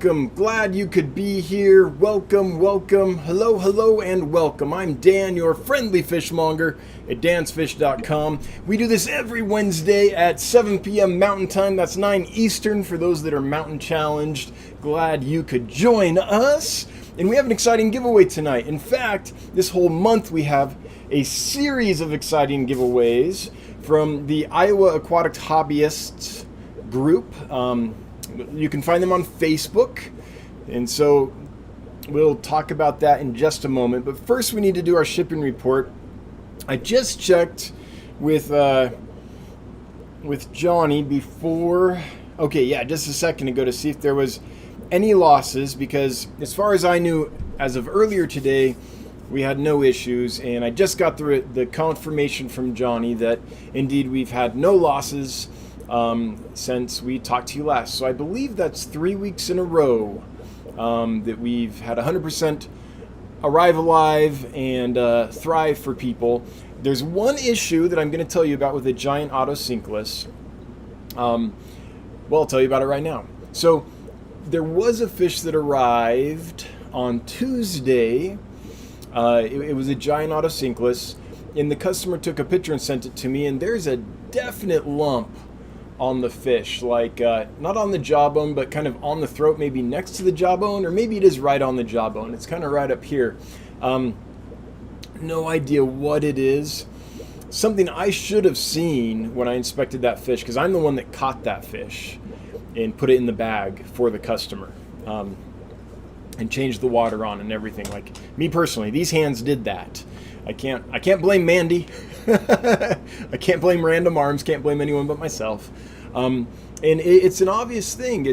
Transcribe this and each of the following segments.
welcome. Glad you could be here. Welcome, welcome. Hello, hello, and welcome. I'm Dan, your friendly fishmonger at dansfish.com. We do this every Wednesday at 7 p.m. Mountain Time. That's 9 Eastern for those that are mountain challenged. Glad you could join us. And we have an exciting giveaway tonight. In fact, this whole month we have a series of exciting giveaways from the Iowa Aquatic Hobbyists group. You can find them on Facebook, and so we'll talk about that in just a moment. But first we need to do our shipping report. I just checked with Johnny before, just a second ago, to see if there was any losses, because as far as I knew, as of earlier today, we had no issues, and I just got the confirmation from Johnny that indeed we've had no losses since we talked to you last. So I believe that's 3 weeks in a row that we've had 100% arrive alive and thrive for people. There's one issue that I'm going to tell you about with a giant auto sinkless. I'll tell you about it right now. So there was a fish that arrived on Tuesday. It was a giant auto sinkless, and the customer took a picture and sent it to me, and there's a definite lump on the fish, like not on the jawbone, but kind of on the throat, maybe next to the jawbone, or maybe it is right on the jawbone. It's kind of right up here. No idea what it is. Something I should have seen when I inspected that fish, because I'm the one that caught that fish and put it in the bag for the customer, and changed the water on and everything. Like me personally, these hands did that. I can't blame Mandy. I can't blame Random Arms, can't blame anyone but myself. And it's an obvious thing.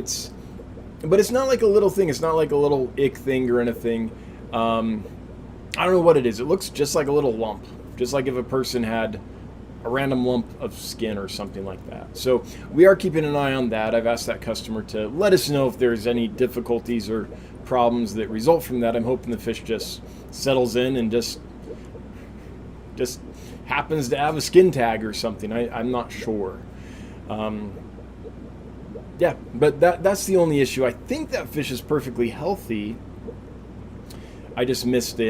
But it's not like a little thing. It's not like a little ick thing or anything. I don't know what it is. It looks just like a little lump, just like if a person had a random lump of skin or something like that. So we are keeping an eye on that. I've asked that customer to let us know if there's any difficulties or problems that result from that. I'm hoping the fish just settles in and just happens to have a skin tag or something. I'm not sure. But that's the only issue. I think that fish is perfectly healthy. I just missed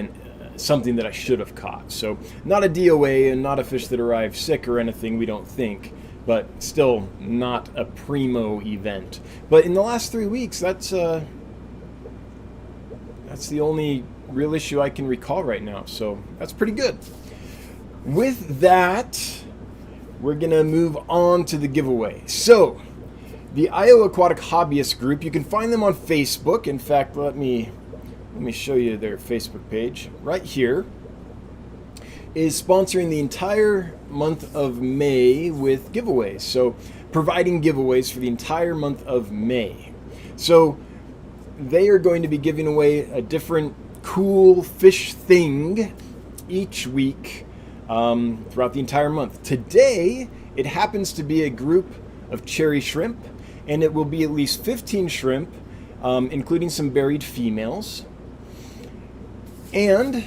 something that I should have caught. So not a DOA and not a fish that arrived sick or anything, we don't think, but still not a primo event. But in the last 3 weeks, that's the only real issue I can recall right now. So that's pretty good. With that, we're going to move on to the giveaway. So, the Iowa Aquatic Hobbyist group, you can find them on Facebook. In fact, let me show you their Facebook page. Right here is sponsoring the entire month of May with giveaways. So, providing giveaways for the entire month of May. So, they are going to be giving away a different cool fish thing each week throughout the entire month. Today, it happens to be a group of cherry shrimp, and it will be at least 15 shrimp, including some buried females. And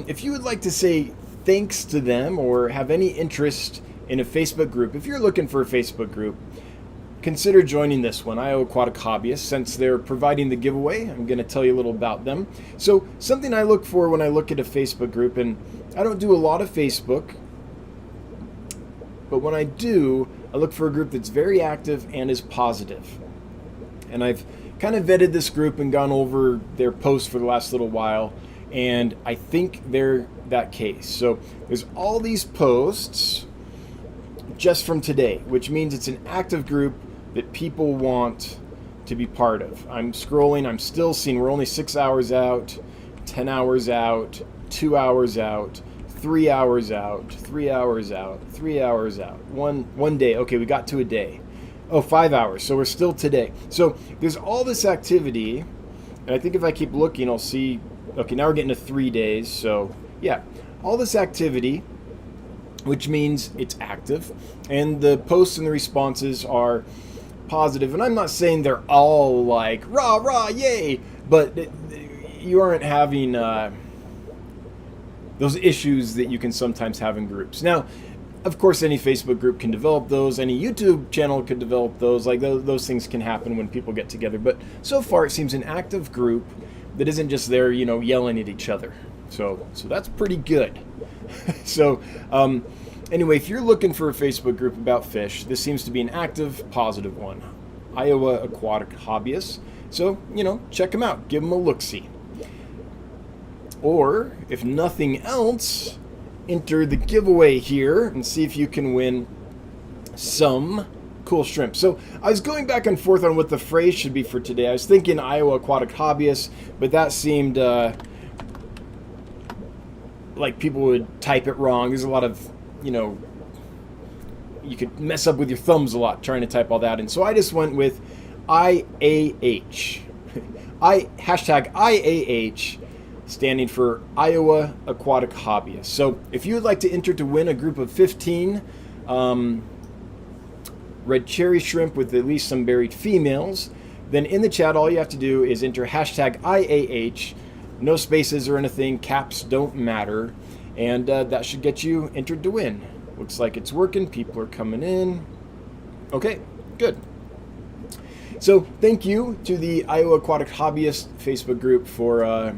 if you would like to say thanks to them or have any interest in a Facebook group, if you're looking for a Facebook group, consider joining this one, Iowa Aquatic Hobbyist. Since they're providing the giveaway, I'm going to tell you a little about them. So something I look for when I look at a Facebook group, and I don't do a lot of Facebook, but when I do, I look for a group that's very active and is positive. And I've kind of vetted this group and gone over their posts for the last little while, and I think they're that case. So there's all these posts just from today, which means it's an active group that people want to be part of. I'm scrolling, I'm still seeing we're only 6 hours out, 10 hours out, 2 hours out, 3 hours out, 3 hours out, 3 hours out, one day. Okay, we got to a day. 5 hours, so we're still today. So there's all this activity, and I think if I keep looking, I'll see, okay, now we're getting to 3 days. So yeah, all this activity, which means it's active, and the posts and the responses are positive. And I'm not saying they're all like rah rah yay, but you aren't having those issues that you can sometimes have in groups. Now, Of course, any Facebook group can develop those. Any YouTube channel could develop those. Like those things can happen when people get together. But so far, it seems an active group that isn't just there, yelling at each other. So that's pretty good. So anyway, if you're looking for a Facebook group about fish, this seems to be an active, positive one. Iowa Aquatic Hobbyists. So, check them out. Give them a look-see. Or, if nothing else, enter the giveaway here and see if you can win some cool shrimp. So, I was going back and forth on what the phrase should be for today. I was thinking Iowa Aquatic Hobbyists, but that seemed like people would type it wrong. There's a lot of, you could mess up with your thumbs a lot trying to type all that in. So I just went with IAH. Hashtag IAH, standing for Iowa Aquatic Hobbyists. So if you would like to enter to win a group of 15 red cherry shrimp with at least some buried females, then in the chat all you have to do is enter hashtag IAH. No spaces or anything, caps don't matter, and that should get you entered to win. Looks like it's working, people are coming in. Okay, good. So thank you to the Iowa Aquatic Hobbyist Facebook group for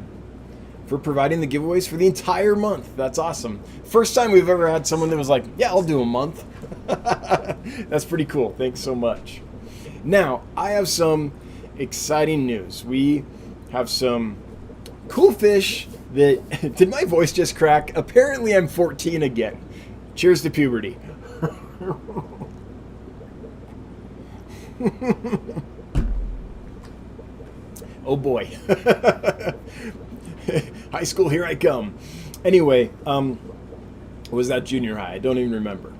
providing the giveaways for the entire month. That's awesome. First time we've ever had someone that was like, yeah, I'll do a month. That's pretty cool. Thanks so much. Now, I have some exciting news. We have some cool fish that... Did my voice just crack? Apparently I'm 14 again. Cheers to puberty. Oh boy. High school, here I come. Anyway, was that junior high? I don't even remember.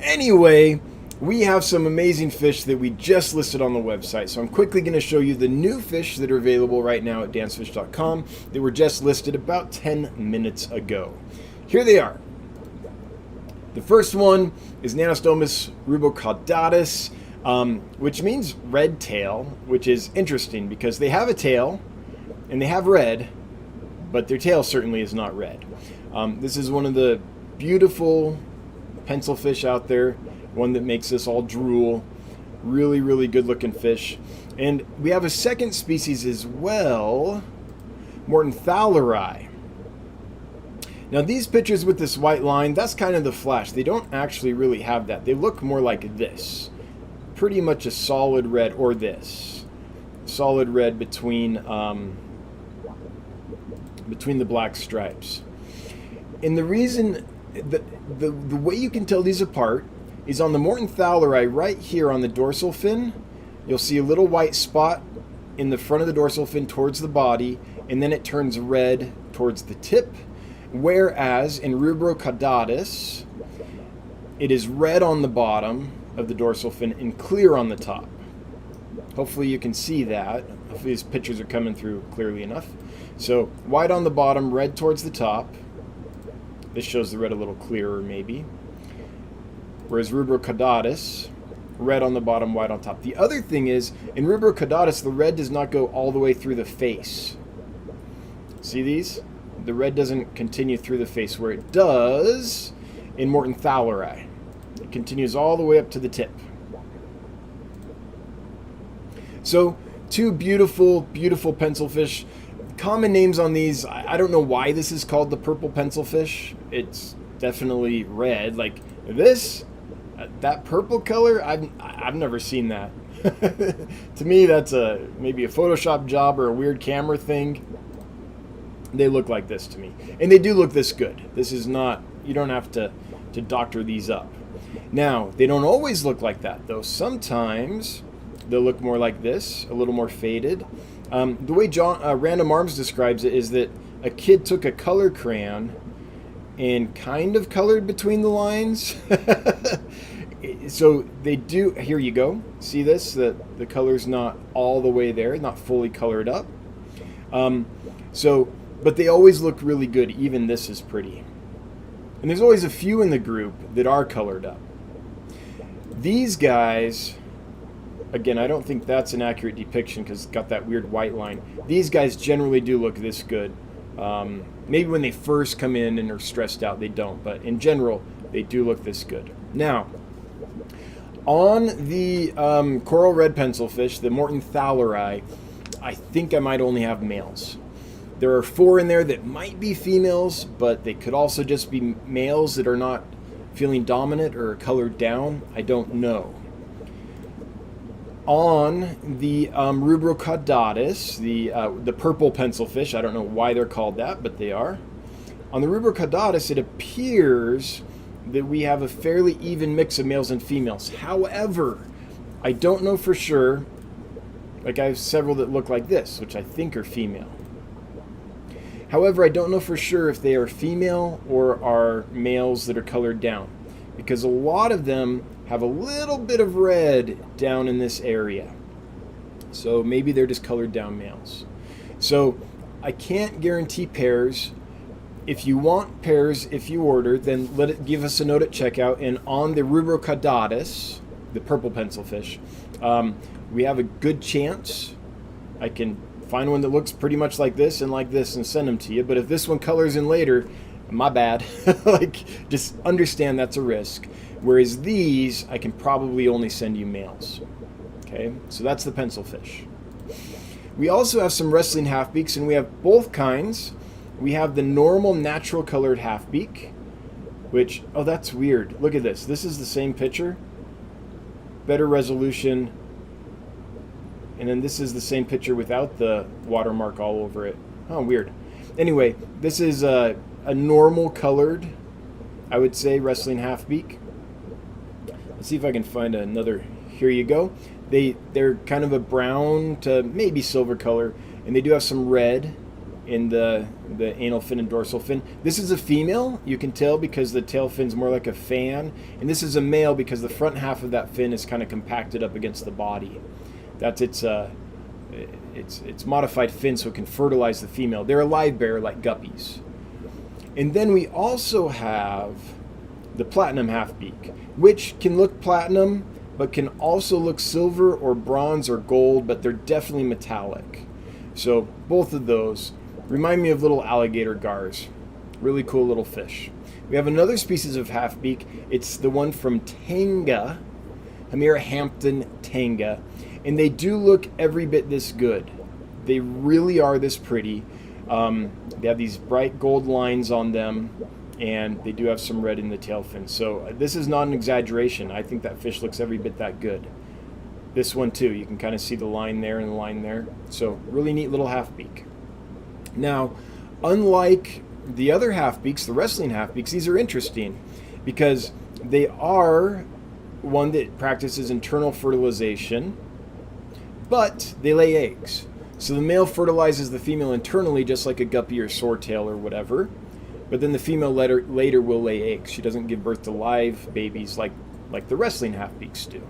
Anyway, we have some amazing fish that we just listed on the website. So I'm quickly going to show you the new fish that are available right now at dancefish.com that were just listed about 10 minutes ago. Here they are. The first one is Nanostomus rubocaudatus, which means red tail, which is interesting because they have a tail and they have red, but their tail certainly is not red. This is one of the beautiful pencil fish out there, one that makes us all drool. Really, really good looking fish. And we have a second species as well, Mortenthaleri. Now these pictures with this white line, that's kind of the flash. They don't actually really have that. They look more like this. Pretty much a solid red, or this. Solid red between the black stripes. And the reason, the way you can tell these apart is on the Mortenthaleri right here on the dorsal fin. You'll see a little white spot in the front of the dorsal fin towards the body, and then it turns red towards the tip. Whereas in rubocaudatus, it is red on the bottom of the dorsal fin and clear on the top. Hopefully you can see that. Hopefully these pictures are coming through clearly enough. So white on the bottom, red towards the top. This shows the red a little clearer maybe. Whereas rubocaudatus, red on the bottom, white on top. The other thing is, in rubocaudatus, the red does not go all the way through the face. See these? The red doesn't continue through the face where it does in Mortenthaleri. It continues all the way up to the tip. So, two beautiful, beautiful pencil fish. Common names on these, I don't know why this is called the purple pencil fish. It's definitely red. Like this, that purple color, I've never seen that. To me, that's maybe a Photoshop job or a weird camera thing. They look like this to me. And they do look this good. This is not, you don't have to doctor these up. Now, they don't always look like that, though. Sometimes they'll look more like this, a little more faded. The way Random Arms describes it is that a kid took a color crayon and kind of colored between the lines. So they do, here you go. See this? The color's not all the way there, not fully colored up. But they always look really good. Even this is pretty. And there's always a few in the group that are colored up. These guys, again, I don't think that's an accurate depiction because it's got that weird white line. These guys generally do look this good. Maybe when they first come in and are stressed out, they don't. But in general, they do look this good. Now, on the coral red pencilfish, the Morton thaleri, I think I might only have males. There are 4 in there that might be females, but they could also just be males that are not feeling dominant or colored down. I don't know. On the Rubrocaudatus, the purple pencilfish, I don't know why they're called that, but they are. On the Rubrocaudatus, it appears that we have a fairly even mix of males and females. However, I don't know for sure. Like, I have several that look like this, which I think are female. However, I don't know for sure if they are female or are males that are colored down, because a lot of them have a little bit of red down in this area. So maybe they're just colored down males. So I can't guarantee pairs. If you want pairs, if you order, then give us a note at checkout. And on the Rubrocaudatus, the purple pencilfish, we have a good chance I can find one that looks pretty much like this and send them to you. But if this one colors in later, my bad. Like, just understand that's a risk. Whereas these, I can probably only send you males. Okay, so that's the pencilfish. We also have some wrestling halfbeaks, and we have both kinds. We have the normal natural colored halfbeak, which, oh, that's weird. Look at this. This is the same picture. Better resolution. And then this is the same picture without the watermark all over it. Oh, weird. Anyway, this is a normal colored, I would say, wrestling halfbeak. Let's see if I can find another. Here you go. They're kind of a brown to maybe silver color, and they do have some red in the anal fin and dorsal fin. This is a female, you can tell, because the tail fin's more like a fan, and this is a male because the front half of that fin is kind of compacted up against the body. That's its modified fin, so it can fertilize the female. They're a live bearer like guppies. And then we also have the platinum halfbeak, which can look platinum, but can also look silver or bronze or gold, but they're definitely metallic. So both of those remind me of little alligator gars. Really cool little fish. We have another species of halfbeak. It's the one from Tanga, Hamira Hampton Tanga. And they do look every bit this good. They really are this pretty. They have these bright gold lines on them, and they do have some red in the tail fin. So this is not an exaggeration. I think that fish looks every bit that good. This one too, you can kind of see the line there and the line there. So really neat little halfbeak. Now, unlike the other halfbeaks, the wrestling halfbeaks, these are interesting because they are one that practices internal fertilization, but they lay eggs. So the male fertilizes the female internally, just like a guppy or swordtail or whatever. But then the female later will lay eggs. She doesn't give birth to live babies like the wrestling halfbeaks do.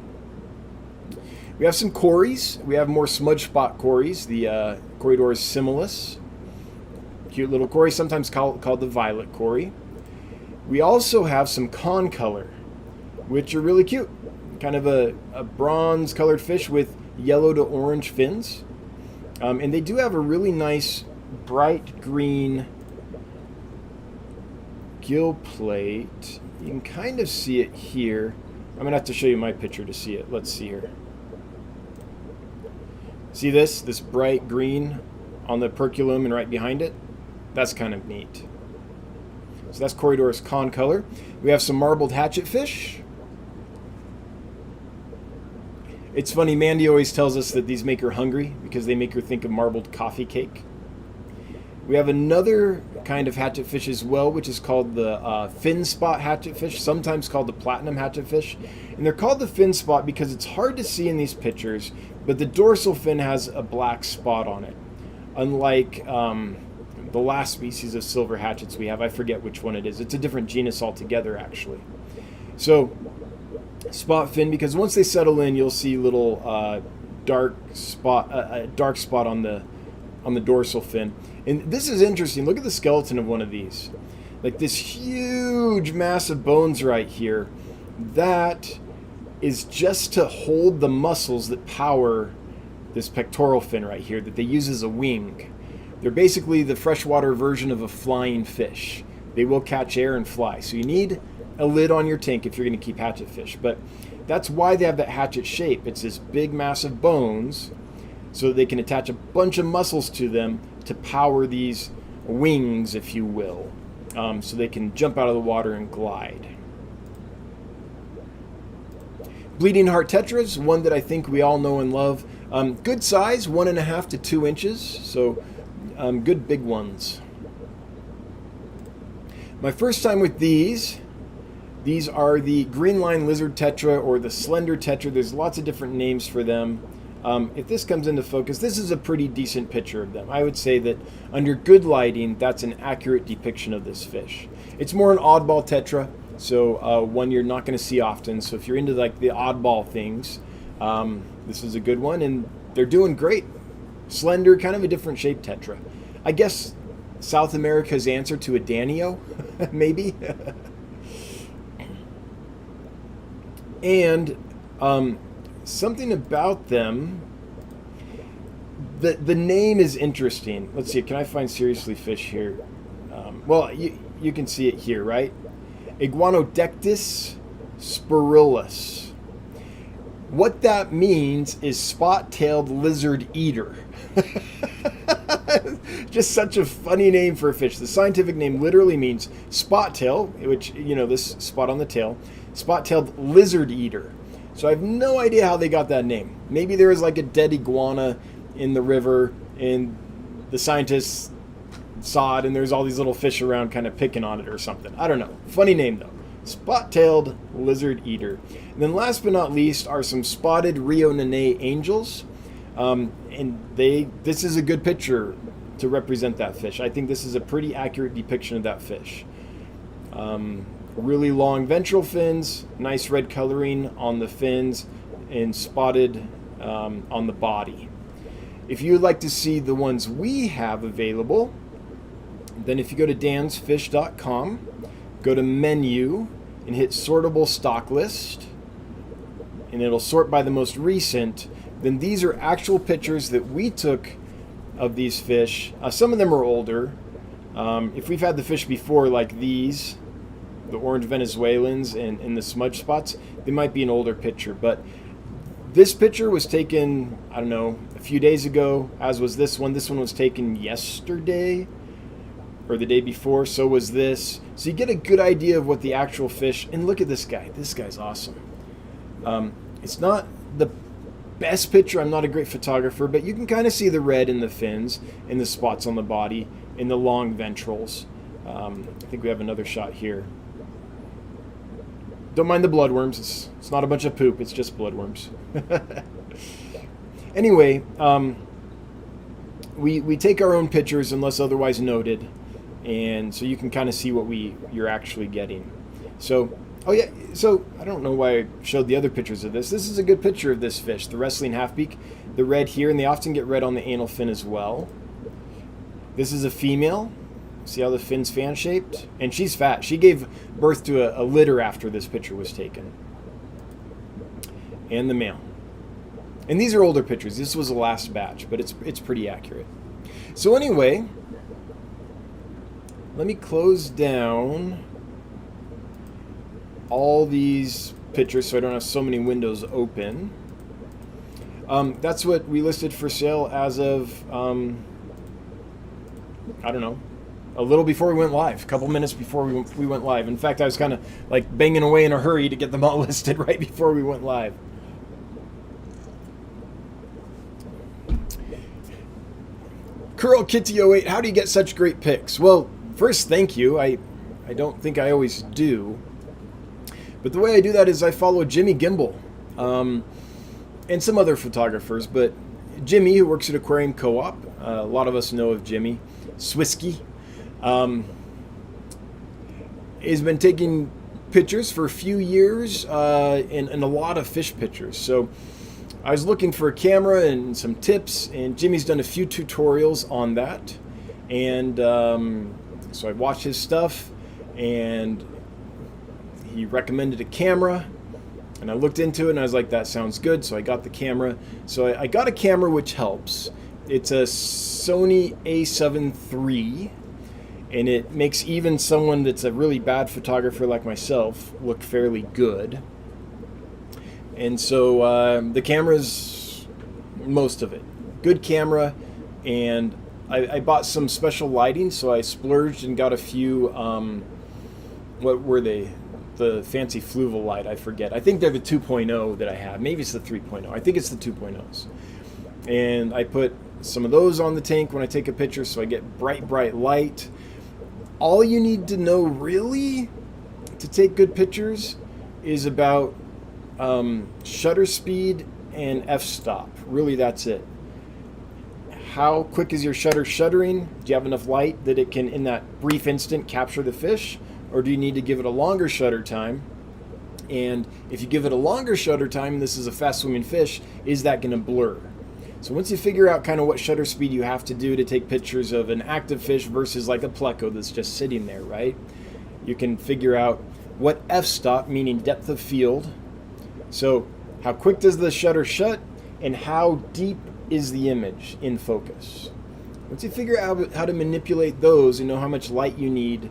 We have some corys. We have more smudge spot corys, the Corydoras similis. Cute little cory, sometimes called the violet cory. We also have some con color, which are really cute. Kind of a bronze colored fish with yellow to orange fins. And they do have a really nice bright green gill plate. You can kind of see it here. I'm going to have to show you my picture to see it. Let's see here. See this bright green on the perculum and right behind it? That's kind of neat. So that's Corydoras con color. We have some marbled hatchet fish. It's funny, Mandy always tells us that these make her hungry because they make her think of marbled coffee cake. We have another kind of hatchet fish as well, which is called the fin spot hatchet fish, sometimes called the platinum hatchet fish. And they're called the fin spot because it's hard to see in these pictures, but the dorsal fin has a black spot on it. Unlike the last species of silver hatchets we have, I forget which one it is. It's a different genus altogether, actually. So, spot fin, because once they settle in, you'll see little dark spot on the dorsal fin. And this is interesting. Look at the skeleton of one of these. Like this huge mass of bones right here. That is just to hold the muscles that power this pectoral fin right here that they use as a wing. They're basically the freshwater version of a flying fish. They will catch air and fly. So you need a lid on your tank if you're going to keep hatchet fish. But that's why they have that hatchet shape. It's this big, massive bones so that they can attach a bunch of muscles to them to power these wings, if you will, so they can jump out of the water and glide. Bleeding Heart Tetras, one that I think we all know and love. Good size, 1.5 to 2 inches, so good big ones. My first time with these are the green line lizard tetra or the slender tetra. There's lots of different names for them. If this comes into focus, this is a pretty decent picture of them. I would say that under good lighting, that's an accurate depiction of this fish. It's more an oddball tetra, so one you're not going to see often. So if you're into like the oddball things, this is a good one, and they're doing great. Slender, kind of a different shaped tetra. I guess South America's answer to a Danio, maybe. And something about them, the name is interesting. Let's see, can I find seriously fish here? Well, you can see it here, right? Iguanodectus spirillus. What that means is spot-tailed lizard eater. Just such a funny name for a fish. The scientific name literally means spot tail, which, you know, this spot on the tail, spot-tailed lizard eater. So I have no idea how they got that name. Maybe there was like a dead iguana in the river and the scientists saw it and there's all these little fish around kind of picking on it or something. I don't know. Funny name though. Spot-tailed lizard eater. And then last but not least are some spotted Rio Nene angels. And this is a good picture to represent that fish. I think this is a pretty accurate depiction of that fish. Really long ventral fins, nice red coloring on the fins, and spotted on the body. If you would like to see the ones we have available, then if you go to dansfish.com, go to menu and hit sortable stock list, and it'll sort by the most recent. Then these are actual pictures that we took of these fish. Some of them are older. If we've had the fish before, like these, the orange Venezuelans and the smudge spots, they might be an older picture. But this picture was taken, I don't know, a few days ago, as was this one. This one was taken yesterday or the day before, so was this. So you get a good idea of what the actual fish, and look at this guy. This guy's awesome. It's not the best picture. I'm not a great photographer, but you can kind of see the red in the fins and the spots on the body and the long ventrals. I think we have another shot here. Don't mind the bloodworms. It's not a bunch of poop. It's just bloodworms. Anyway, we take our own pictures unless otherwise noted, and so you can kind of see what you're actually getting. So, oh yeah, so I don't know why I showed the other pictures of this. This is a good picture of this fish, the wrestling halfbeak. The red here, and they often get red on the anal fin as well. This is a female. See how the fin's fan-shaped? And she's fat. She gave birth to a litter after this picture was taken. And the male. And these are older pictures. This was the last batch, but it's pretty accurate. So anyway, let me close down all these pictures so I don't have so many windows open. That's what we listed for sale as of, I don't know, a little before we went live, a couple minutes before we went live. In fact, I was kind of like banging away in a hurry to get them all listed right before we went live. Curl Kitty 08, how do you get such great pics? Well, first, thank you. I don't think I always do. But the way I do that is I follow Jimmy Gimbel and some other photographers. But Jimmy, who works at Aquarium Co-op, a lot of us know of Jimmy, Swisky, has been taking pictures for a few years and a lot of fish pictures. So I was looking for a camera and some tips, and Jimmy's done a few tutorials on that. And so I watched his stuff, and he recommended a camera, and I looked into it and I was like, that sounds good. So I got the camera. So I got a camera which helps. It's a Sony A7 III, and it makes even someone that's a really bad photographer like myself look fairly good. And so the camera's most of it. Good camera, and I bought some special lighting, so I splurged and got a few, what were they? The fancy fluval light, I forget. I think they're the 2.0 that I have. Maybe it's the 3.0. I think it's the 2.0s. And I put some of those on the tank when I take a picture, so I get bright light. All you need to know really to take good pictures is about shutter speed and f-stop. Really, that's it. How quick is your shutter shuttering? Do you have enough light that it can, in that brief instant, capture the fish? Or do you need to give it a longer shutter time? And if you give it a longer shutter time, and this is a fast swimming fish, is that going to blur? So once you figure out kind of what shutter speed you have to do to take pictures of an active fish versus like a pleco that's just sitting there, right? You can figure out what f-stop, meaning depth of field. So how quick does the shutter shut, and how deep is the image in focus? Once you figure out how to manipulate those and know how much light you need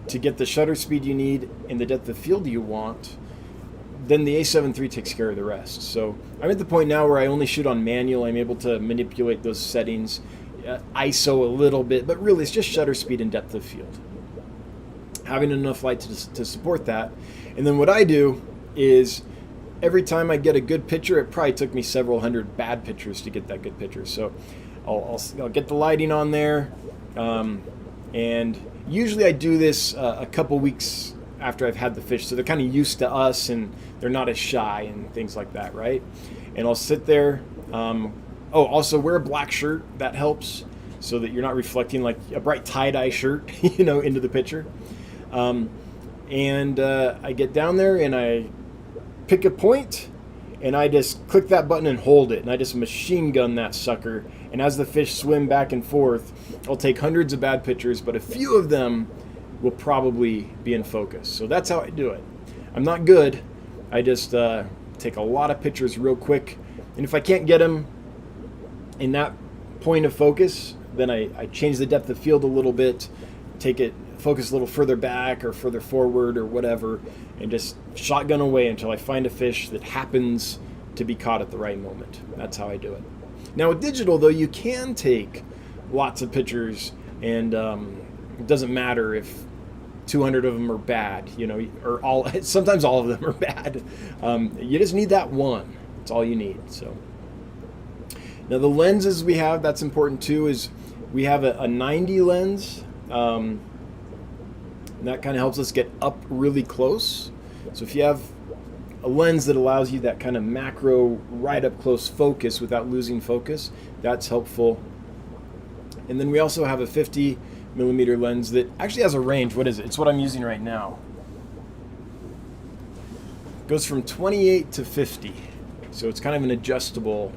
to get the shutter speed you need and the depth of field you want, then the A7 III takes care of the rest. So I'm at the point now where I only shoot on manual. I'm able to manipulate those settings, ISO a little bit, but really it's just shutter speed and depth of field. Having enough light to support that. And then what I do is every time I get a good picture, it probably took me several hundred bad pictures to get that good picture. So I'll get the lighting on there, and usually I do this a couple weeks after I've had the fish, so they're kind of used to us and they're not as shy and things like that, right? And I'll sit there. Also wear a black shirt. That helps, so that you're not reflecting like a bright tie-dye shirt, into the picture. I get down there and I pick a point, and I just click that button and hold it, and I just machine gun that sucker. And as the fish swim back and forth, I'll take hundreds of bad pictures, but a few of them will probably be in focus. So that's how I do it. I'm not good. I just take a lot of pictures real quick, and if I can't get them in that point of focus, then I change the depth of field a little bit, focus a little further back or further forward or whatever, and just shotgun away until I find a fish that happens to be caught at the right moment. That's how I do it. Now with digital though, you can take lots of pictures, and it doesn't matter if 200 of them are bad, or sometimes all of them are bad. You just need that one. That's all you need. So now the lenses we have, that's important too, is we have a 90 lens. And that kind of helps us get up really close. So if you have a lens that allows you that kind of macro right up close focus without losing focus, that's helpful. And then we also have a 50 millimeter lens that actually has a range. What is it? It's what I'm using right now. It goes from 28 to 50. So it's kind of an adjustable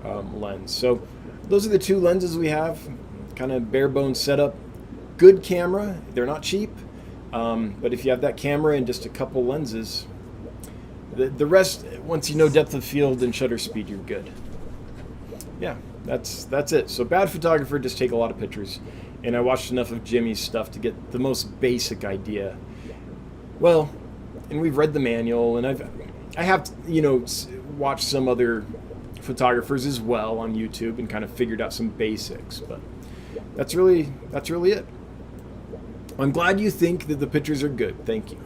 lens. So those are the two lenses we have. Kind of bare bones setup. Good camera. They're not cheap. But if you have that camera and just a couple lenses, the rest, once you know depth of field and shutter speed, you're good. Yeah, that's it. So bad photographer, just take a lot of pictures. And I watched enough of Jimmy's stuff to get the most basic idea. Well, and we've read the manual, and I have watched some other photographers as well on YouTube and kind of figured out some basics. But that's really it. I'm glad you think that the pictures are good. Thank you.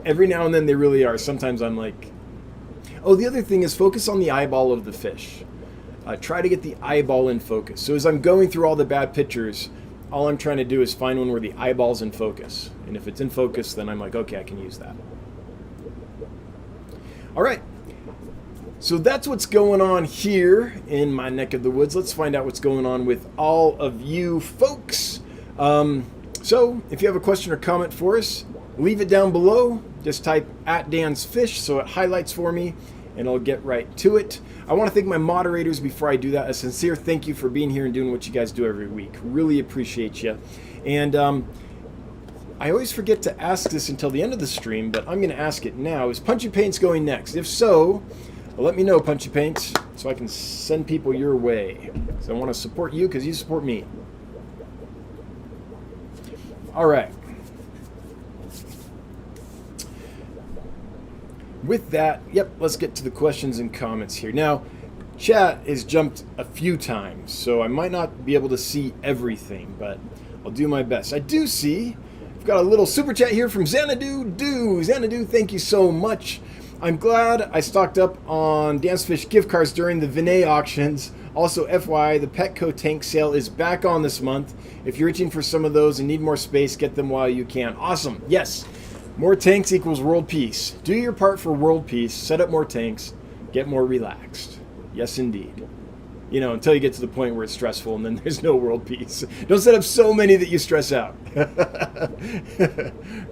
Every now and then they really are. Sometimes I'm like, oh, the other thing is focus on the eyeball of the fish. Try to get the eyeball in focus. So as I'm going through all the bad pictures, all I'm trying to do is find one where the eyeball's in focus. And if it's in focus, then I'm like, okay, I can use that. All right. So that's what's going on here in my neck of the woods. Let's find out what's going on with all of you folks. So if you have a question or comment for us, leave it down below. Just type @DansFish so it highlights for me, and I'll get right to it. I want to thank my moderators before I do that. A sincere thank you for being here and doing what you guys do every week. Really appreciate you. And I always forget to ask this until the end of the stream, but I'm going to ask it now. Is Punchy Paints going next? If so, let me know, Punchy Paints. so I can send people your way. So I want to support you because you support me. All right. With that, yep, let's get to the questions and comments here. Now, chat has jumped a few times, so I might not be able to see everything, but I'll do my best. I do see, I've got a little super chat here from Xanadu. Xanadu, thank you so much. I'm glad I stocked up on Dance Fish gift cards during the Vinay auctions. Also, FYI, the Petco tank sale is back on this month. If you're itching for some of those and need more space, get them while you can. Awesome. Yes. More tanks equals world peace. Do your part for world peace. Set up more tanks. Get more relaxed. Yes, indeed. You know, until you get to the point where it's stressful and then there's no world peace. Don't set up so many that you stress out.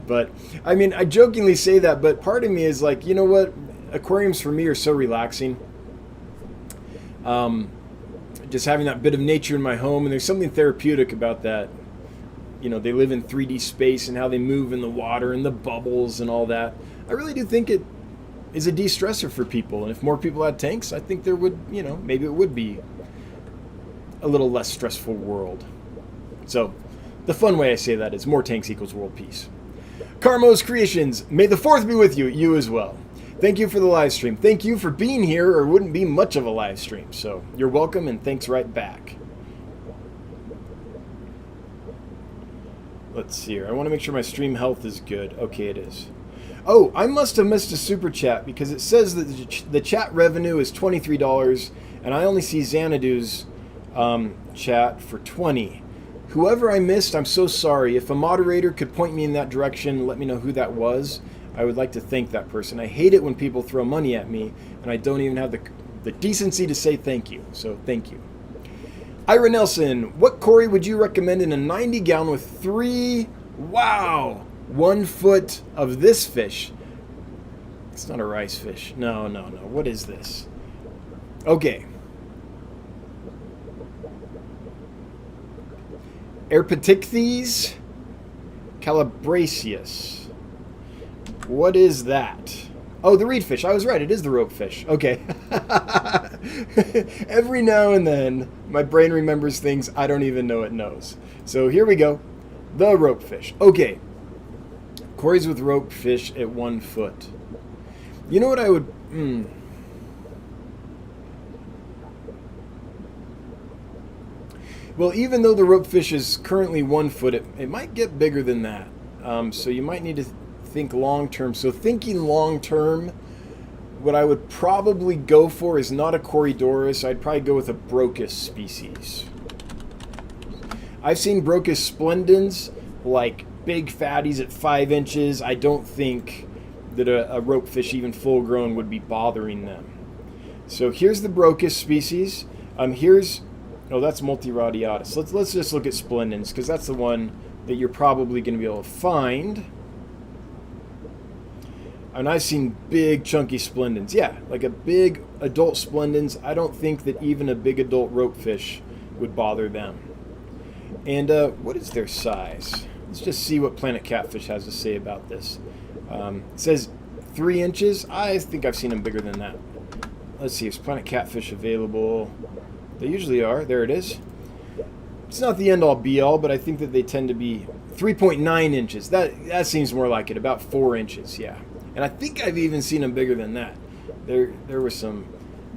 But, I mean, I jokingly say that, but part of me is like, you know what? Aquariums for me are so relaxing. Just having that bit of nature in my home, and there's something therapeutic about that. You know, they live in 3D space and how they move in the water and the bubbles and all that. I really do think it is a de-stressor for people. And if more people had tanks, I think there would, you know, maybe it would be a little less stressful world. So the fun way I say that is more tanks equals world peace. Carmo's Creations, may the 4th be with you, you as well. Thank you for the live stream. Thank you for being here, or it wouldn't be much of a live stream. So you're welcome, and thanks right back. Let's see here. I want to make sure my stream health is good. Okay, it is. Oh, I must have missed a super chat because it says that the chat revenue is $23, and I only see Xanadu's chat for $20. Whoever I missed, I'm so sorry. If a moderator could point me in that direction and let me know who that was, I would like to thank that person. I hate it when people throw money at me, and I don't even have the decency to say thank you. So thank you. Ira Nelson, what Cory would you recommend in a 90 gallon with 3, wow, 1 foot of this fish? It's not a rice fish. No. What is this? Okay. Reputable calabraceus. What is that? Oh, the reed fish. I was right. It is the rope fish. Okay. Every now and then, my brain remembers things I don't even know it knows. So here we go. The rope fish. Okay. Cory's with rope fish at 1 foot. You know what I would... Well, even though the rope fish is currently 1 foot, it might get bigger than that. So you might need to think long term. So thinking long term, what I would probably go for is not a Corydoras. I'd probably go with a Brochus species. I've seen Brochus splendens, like big fatties at 5 inches. I don't think that a rope fish, even full grown, would be bothering them. So here's the Brochus species. Oh, that's multiradiatus. Let's just look at splendens, because that's the one that you're probably going to be able to find. And I've seen big chunky splendens. Yeah, like a big adult splendens. I don't think that even a big adult rope fish would bother them. And what is their size? Let's just see what Planet Catfish has to say about this. It says 3 inches. I think I've seen them bigger than that. Let's see, is Planet Catfish available? They usually are. There it is. It's not the end-all be-all, but I think that they tend to be 3.9 inches. That seems more like it, about 4 inches, yeah. And I think I've even seen them bigger than that. There were some,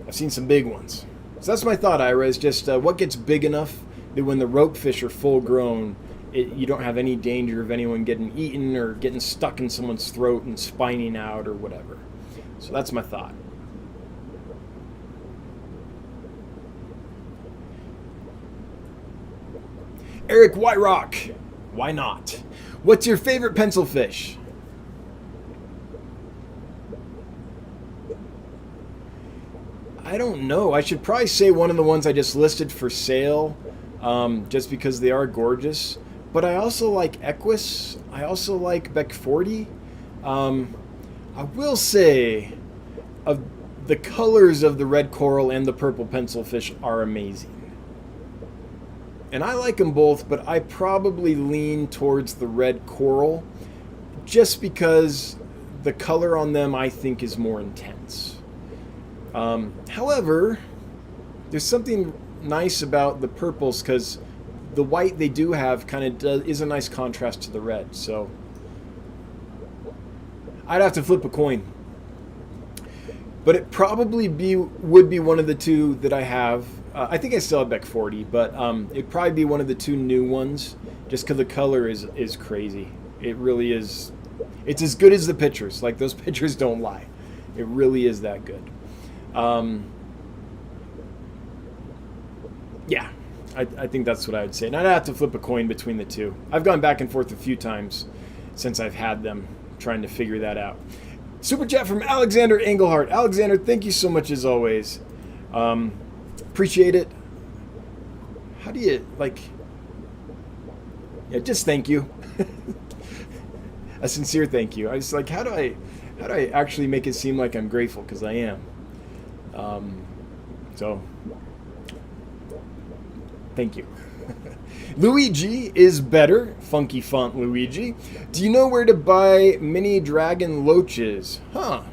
I've seen some big ones. So that's my thought, Ira, is just what gets big enough that when the rope fish are full grown, you don't have any danger of anyone getting eaten or getting stuck in someone's throat and spining out or whatever. So that's my thought. Eric Wyrock, why not? What's your favorite pencil fish? I don't know. I should probably say one of the ones I just listed for sale, just because they are gorgeous. But I also like Equus. I also like Beck 40. I will say, of the colors of the red coral and the purple pencil fish are amazing. And I like them both, but I probably lean towards the red coral just because the color on them I think is more intense. However, there's something nice about the purples because the white they do have kind of is a nice contrast to the red. So I'd have to flip a coin, but it probably would be one of the two that I have. I think I still have Beck 40, but it'd probably be one of the two new ones, just because the color is crazy. It really is. It's as good as the pictures. Like, those pictures don't lie. It really is that good. Yeah, I think that's what I would say. And I'd have to flip a coin between the two. I've gone back and forth a few times since I've had them, trying to figure that out. Super chat from Alexander Engelhardt. Alexander, thank you so much as always. Appreciate it. How do you, like, yeah, just thank you. A sincere thank you. I was like, how do I actually make it seem like I'm grateful? Because I am. So, thank you. Luigi is better. Funky font Luigi. Do you know where to buy mini dragon loaches? Huh.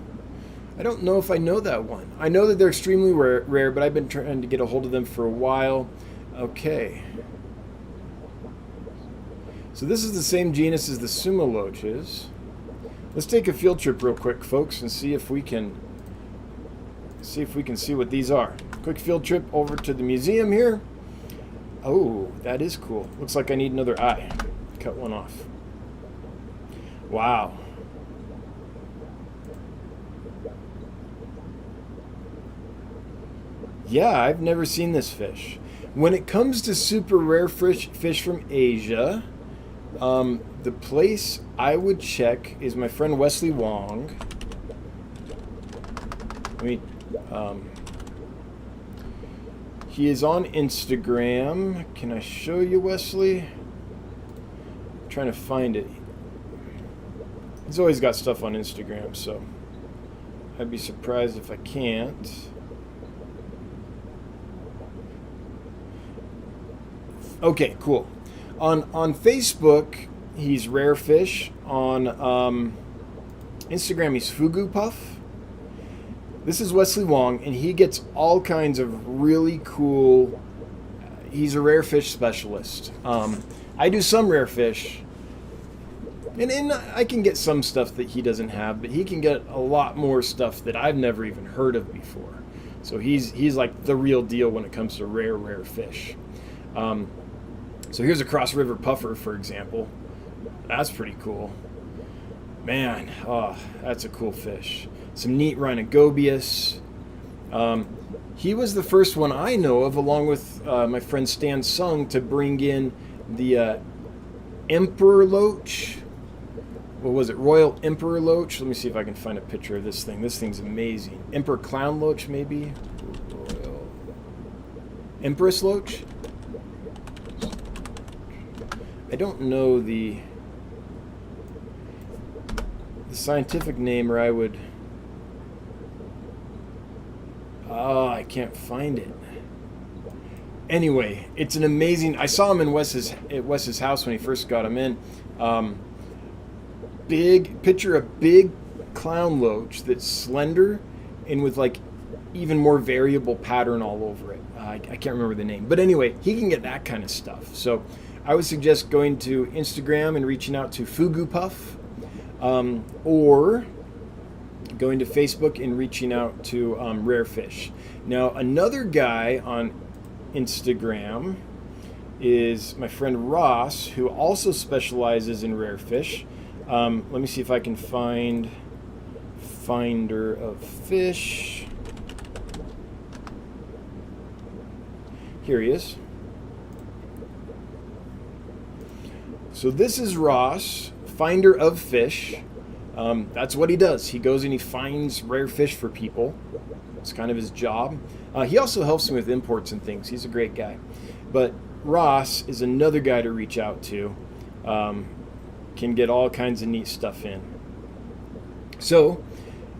I don't know if I know that one. I know that they're extremely rare, but I've been trying to get a hold of them for a while. Okay. So this is the same genus as the sumo loaches. Let's take a field trip real quick, folks, and see if we can see what these are. Quick field trip over to the museum here. Oh, that is cool. Looks like I need another eye. Cut one off. Wow. Yeah, I've never seen this fish. When it comes to super rare fish from Asia, the place I would check is my friend Wesley Wong. He is on Instagram. Can I show you, Wesley? I'm trying to find it. He's always got stuff on Instagram, so I'd be surprised if I can't. Okay, cool. On Facebook, he's Rare Fish. On Instagram, he's Fugu Puff. This is Wesley Wong, and he gets all kinds of really cool. He's a rare fish specialist. I do some rare fish, and I can get some stuff that he doesn't have, but he can get a lot more stuff that I've never even heard of before. So he's like the real deal when it comes to rare fish. So here's a cross river puffer, for example. That's pretty cool. Man, oh, that's a cool fish. Some neat rhinogobius. He was the first one I know of, along with my friend Stan Sung, to bring in the emperor loach. What was it? Royal emperor loach. Let me see if I can find a picture of this thing. This thing's amazing. Emperor clown loach, maybe? Royal empress loach? I don't know the scientific name, or I would... Oh, I can't find it. Anyway, it's an amazing... I saw him at Wes's house when he first got him in. Picture a big clown loach that's slender and with like even more variable pattern all over it. I can't remember the name. But anyway, he can get that kind of stuff. So I would suggest going to Instagram and reaching out to Fugu Puff, or going to Facebook and reaching out to Rare Fish. Now, another guy on Instagram is my friend Ross, who also specializes in rare fish. Let me see if I can find Finder of Fish. Here he is. So this is Ross, Finder of Fish. That's what he does. He goes and he finds rare fish for people. It's kind of his job. He also helps me with imports and things. He's a great guy. But Ross is another guy to reach out to. Can get all kinds of neat stuff in. So,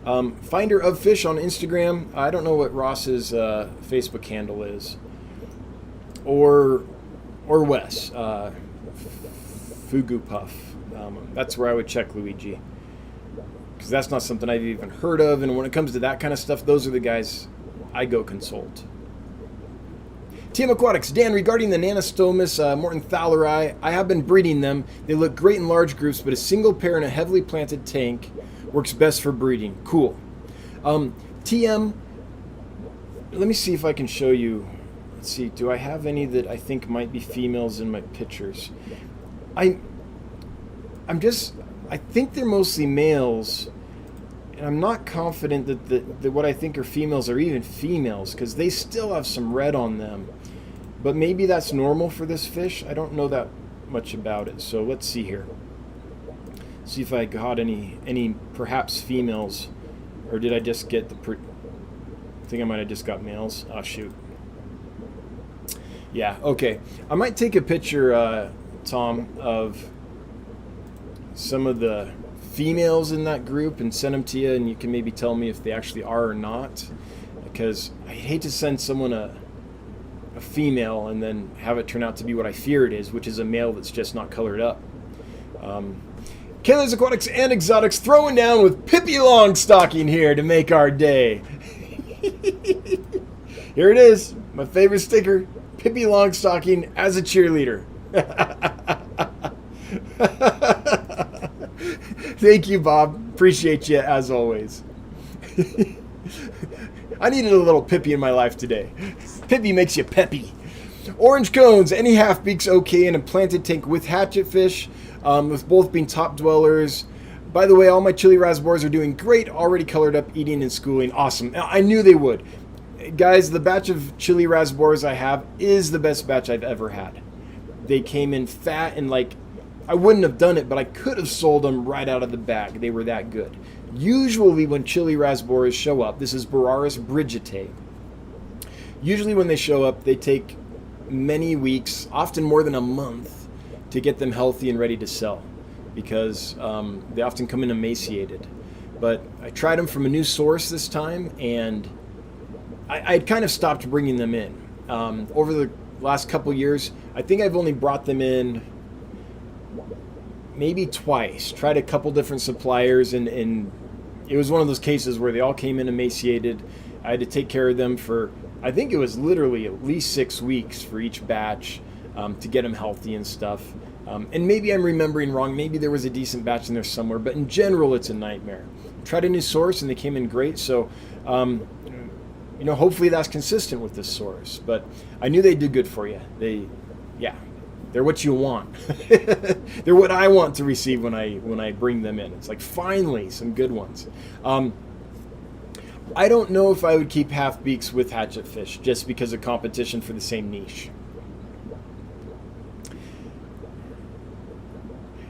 Finder of Fish on Instagram. I don't know what Ross's Facebook handle is. Or Wes. Fugu Puff. That's where I would check Luigi. Because that's not something I've even heard of. And when it comes to that kind of stuff, those are the guys I go consult. Team Aquatics, Dan, regarding the Nanostomus Morton thaleri, I have been breeding them. They look great in large groups, but a single pair in a heavily planted tank works best for breeding. Cool. TM, let me see if I can show you. Let's see, do I have any that I think might be females in my pictures? I think they're mostly males, and I'm not confident that what I think are females are even females, because they still have some red on them. But maybe that's normal for this fish. I don't know that much about it, so let's see here. See if I got any perhaps females, or did I just get I think I might have just got males. Oh shoot. Yeah, okay. I might take a picture, Tom, of some of the females in that group and send them to you, and you can maybe tell me if they actually are or not, because I hate to send someone a female and then have it turn out to be what I fear it is, which is a male that's just not colored up. Kayla's Aquatics and Exotics throwing down with Pippi Longstocking here to make our day. Here it is, my favorite sticker, Pippi Longstocking as a cheerleader. Thank you, Bob. Appreciate you as always. I needed a little Pippi in my life today. Pippi makes you peppy. Orange cones, any half-beaks okay in a planted tank with hatchet fish, with both being top dwellers. By the way, all my chili raspberries are doing great, already colored up, eating and schooling. Awesome. I knew they would. Guys, the batch of chili raspberries I have is the best batch I've ever had. They came in fat and like, I wouldn't have done it, but I could have sold them right out of the bag. They were that good. Usually when chili raspberries show up, this is Boraris brigitae. Usually when they show up, they take many weeks, often more than a month, to get them healthy and ready to sell, because they often come in emaciated. But I tried them from a new source this time, and I'd kind of stopped bringing them in. Over the last couple years, I think I've only brought them in maybe twice. Tried a couple different suppliers, and it was one of those cases where they all came in emaciated. I had to take care of them for, I think it was literally at least 6 weeks for each batch to get them healthy and stuff. And maybe I'm remembering wrong. Maybe there was a decent batch in there somewhere, but in general, it's a nightmare. Tried a new source and they came in great. So, hopefully that's consistent with this source. But I knew they did good for you. They're what you want. They're what I want to receive when I bring them in. It's like, finally, some good ones. I don't know if I would keep half-beaks with hatchet fish just because of competition for the same niche.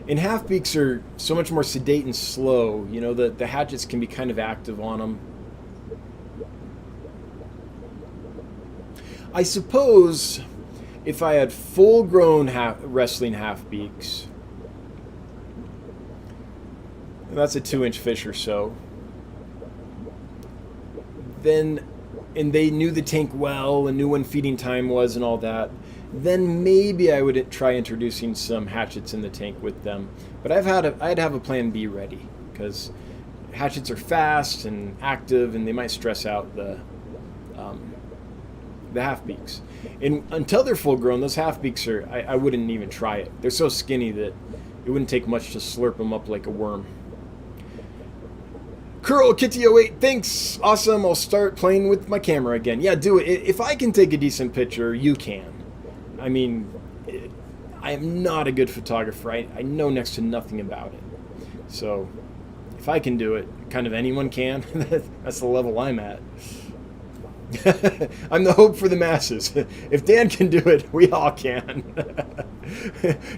And half-beaks are so much more sedate and slow. The hatchets can be kind of active on them. I suppose if I had full-grown wrestling half-beaks, and that's a 2-inch fish or so, then, and they knew the tank well and knew when feeding time was and all that, then maybe I would try introducing some hatchets in the tank with them. But I'd have a plan B ready, because hatchets are fast and active, and they might stress out the half-beaks. And until they're full grown, those half-beaks I wouldn't even try it. They're so skinny that it wouldn't take much to slurp them up like a worm. Curl Kitty 08, thanks. Awesome. I'll start playing with my camera again. Yeah, do it. If I can take a decent picture, you can. I mean, I am not a good photographer. I know next to nothing about it. So if I can do it, kind of anyone can. That's the level I'm at. I'm the hope for the masses. If Dan can do it, we all can.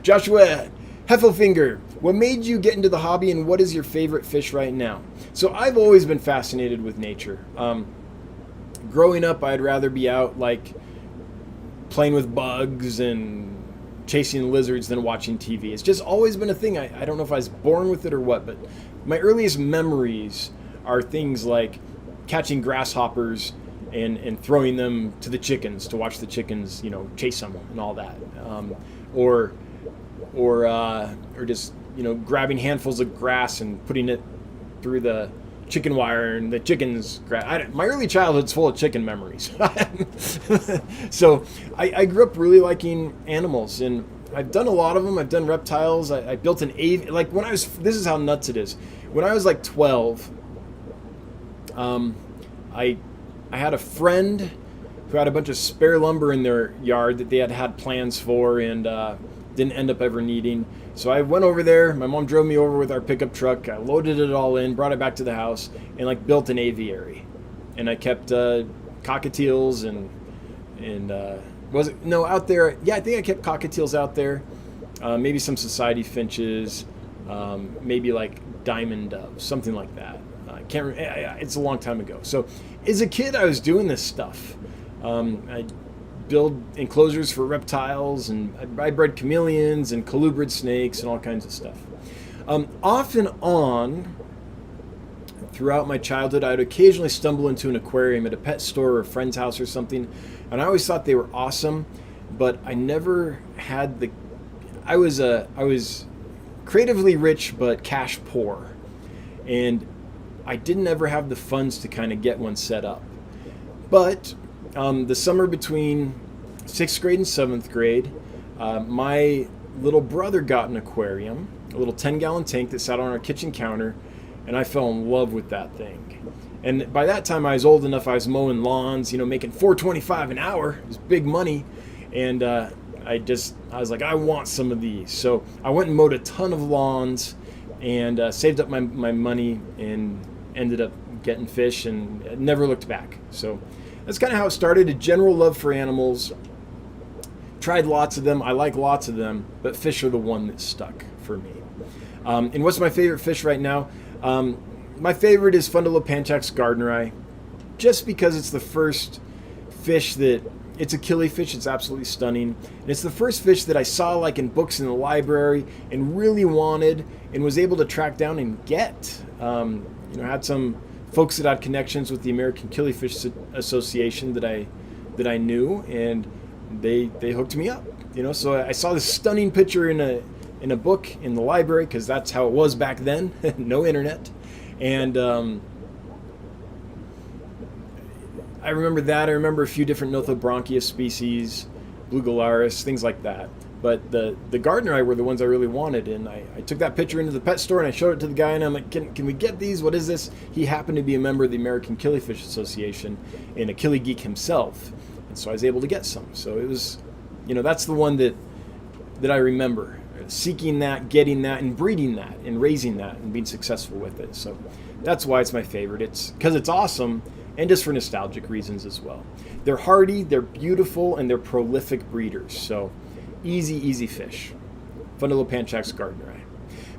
Joshua Heffelfinger, what made you get into the hobby, and what is your favorite fish right now? So I've always been fascinated with nature. Growing up, I'd rather be out like playing with bugs and chasing lizards than watching TV. It's just always been a thing. I don't know if I was born with it or what, but my earliest memories are things like catching grasshoppers and throwing them to the chickens to watch the chickens, chase them and all that. Or just, grabbing handfuls of grass and putting it through the, chicken wire and the chickens. My early childhood's full of chicken memories. So I grew up really liking animals, and I've done a lot of them. I've done reptiles. I built an avian. Like when I was, this is how nuts it is. When I was like 12, I had a friend who had a bunch of spare lumber in their yard that they had plans for and didn't end up ever needing. So I went over there. My mom drove me over with our pickup truck. I loaded it all in, brought it back to the house, and like built an aviary. And I kept cockatiels and was it no out there? Yeah, I think I kept cockatiels out there. Maybe some society finches, maybe like diamond doves, something like that. I can't. It's a long time ago. So as a kid, I was doing this stuff. I build enclosures for reptiles, and I bred chameleons and colubrid snakes and all kinds of stuff. Off and on, throughout my childhood, I would occasionally stumble into an aquarium at a pet store or a friend's house or something, and I always thought they were awesome, but I never had the... I was creatively rich but cash poor, and I didn't ever have the funds to kind of get one set up. But the summer between 6th grade and 7th grade, my little brother got an aquarium, a little 10-gallon tank that sat on our kitchen counter, and I fell in love with that thing. And by that time, I was old enough, I was mowing lawns, making $4.25 an hour. It was big money. And I was like, I want some of these. So I went and mowed a ton of lawns and saved up my money and ended up getting fish and never looked back. So that's kind of how it started, a general love for animals. Tried lots of them. I like lots of them, but fish are the one that stuck for me. And what's my favorite fish right now? My favorite is Fundulopanchax gardneri, just because it's the first fish that, it's a killifish, it's absolutely stunning. And it's the first fish that I saw like in books in the library and really wanted and was able to track down and get. Had some folks that had connections with the American Killifish Association that I knew, and they hooked me up. So I saw this stunning picture in a book in the library, because that's how it was back then, no internet. And I remember that. I remember a few different Nothobronchia species, Blue Galaris, things like that. But the Gardneri were the ones I really wanted, and I took that picture into the pet store and I showed it to the guy, and I'm like, can we get these? What is this? He happened to be a member of the American Killifish Association and a killie geek himself, and so I was able to get some. So it was, that's the one that I remember, seeking that, getting that, and breeding that, and raising that, and being successful with it. So that's why it's my favorite. It's because it's awesome, and just for nostalgic reasons as well. They're hardy, they're beautiful, and they're prolific breeders. So easy fish. Fundulopanchax gardneri.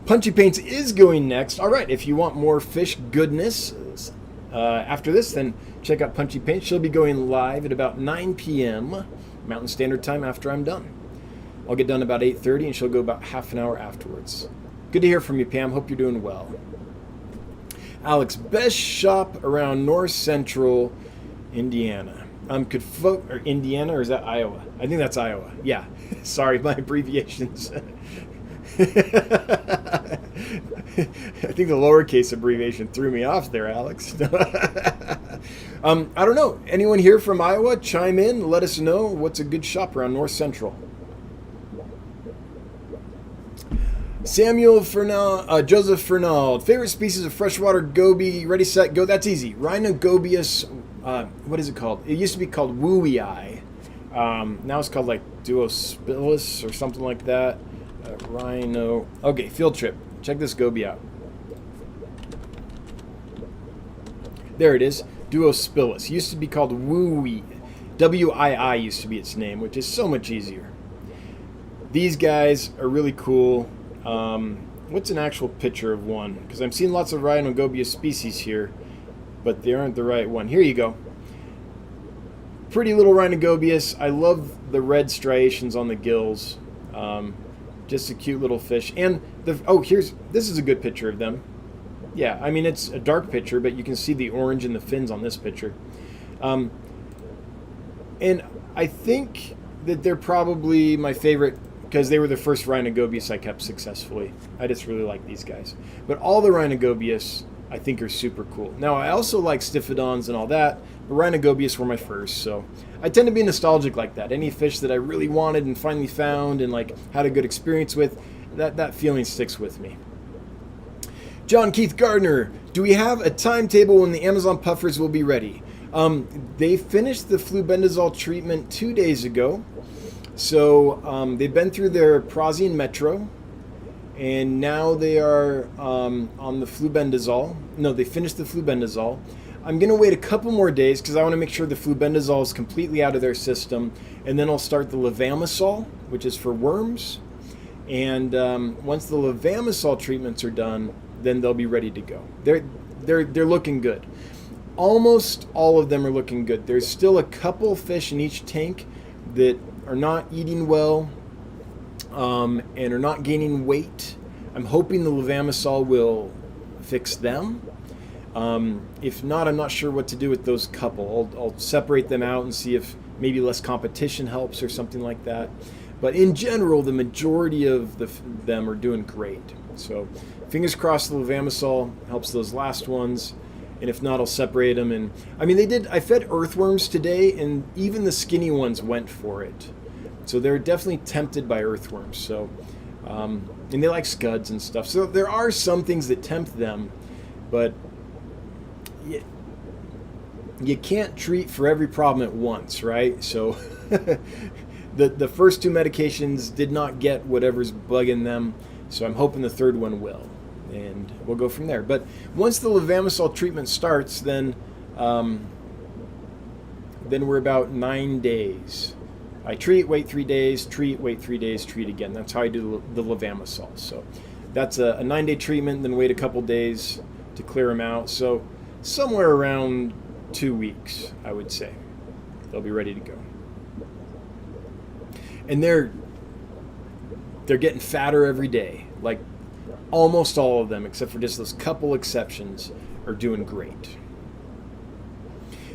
Punchy Paints is going next. All right, if you want more fish goodness after this, then check out Punchy Paints. She'll be going live at about 9 p.m. Mountain Standard Time after I'm done. I'll get done about 8:30, and she'll go about half an hour afterwards. Good to hear from you, Pam. Hope you're doing well. Alex, best shop around North Central Indiana. Or Indiana, or is that Iowa? I think that's Iowa. Yeah. Sorry, my abbreviations. I think the lowercase abbreviation threw me off there, Alex. I don't know. Anyone here from Iowa? Chime in. Let us know what's a good shop around North Central. Samuel Fernald, Joseph Fernald. Favorite species of freshwater goby. Ready, set, go. That's easy. Rhinogobius. What is it called? It used to be called woowii. Now it's called like Duospilus or something like that. Rhino. Okay, field trip. Check this goby out. There it is. Duospilus. Used to be called woowii. W-I-I used to be its name, which is so much easier. These guys are really cool. What's an actual picture of one? Because I'm seeing lots of Rhinogobius species here, but they aren't the right one. Here you go. Pretty little Rhinogobius. I love the red striations on the gills. Just a cute little fish. And this is a good picture of them. Yeah, I mean, it's a dark picture, but you can see the orange in the fins on this picture. And I think that they're probably my favorite because they were the first Rhinogobius I kept successfully. I just really like these guys. But all the Rhinogobius I think are super cool. Now, I also like Stiphodons and all that, but Rhinogobius were my first, so I tend to be nostalgic like that. Any fish that I really wanted and finally found and like had a good experience with, that feeling sticks with me. John Keith Gardner, do we have a timetable when the Amazon puffers will be ready? They finished the flubendazole treatment 2 days ago, so they've been through their Prazian Metro, and now they are on the flubendazole. No, they finished the flubendazole. I'm going to wait a couple more days because I want to make sure the flubendazole is completely out of their system, and then I'll start the levamisole, which is for worms. And once the levamisole treatments are done, then they'll be ready to go. They're looking good. Almost all of them are looking good. There's still a couple fish in each tank that are not eating well and are not gaining weight. I'm hoping the levamisole will fix them. If not, I'm not sure what to do with those couple. I'll separate them out and see if maybe less competition helps or something like that. But in general, the majority of them are doing great. So fingers crossed the levamisole helps those last ones. And if not, I'll separate them. And I mean, I fed earthworms today, and even the skinny ones went for it. So they're definitely tempted by earthworms. So, and they like scuds and stuff. So there are some things that tempt them, but you can't treat for every problem at once, right? So the first two medications did not get whatever's bugging them. So I'm hoping the third one will. And we'll go from there. But once the levamisole treatment starts, then we're about 9 days. I treat, wait 3 days, treat, wait 3 days, treat again. That's how I do the levamisole. So that's a 9-day treatment, then wait a couple days to clear them out. So somewhere around 2 weeks, I would say, they'll be ready to go. And they're getting fatter every day. Like, almost all of them, except for just those couple exceptions, are doing great.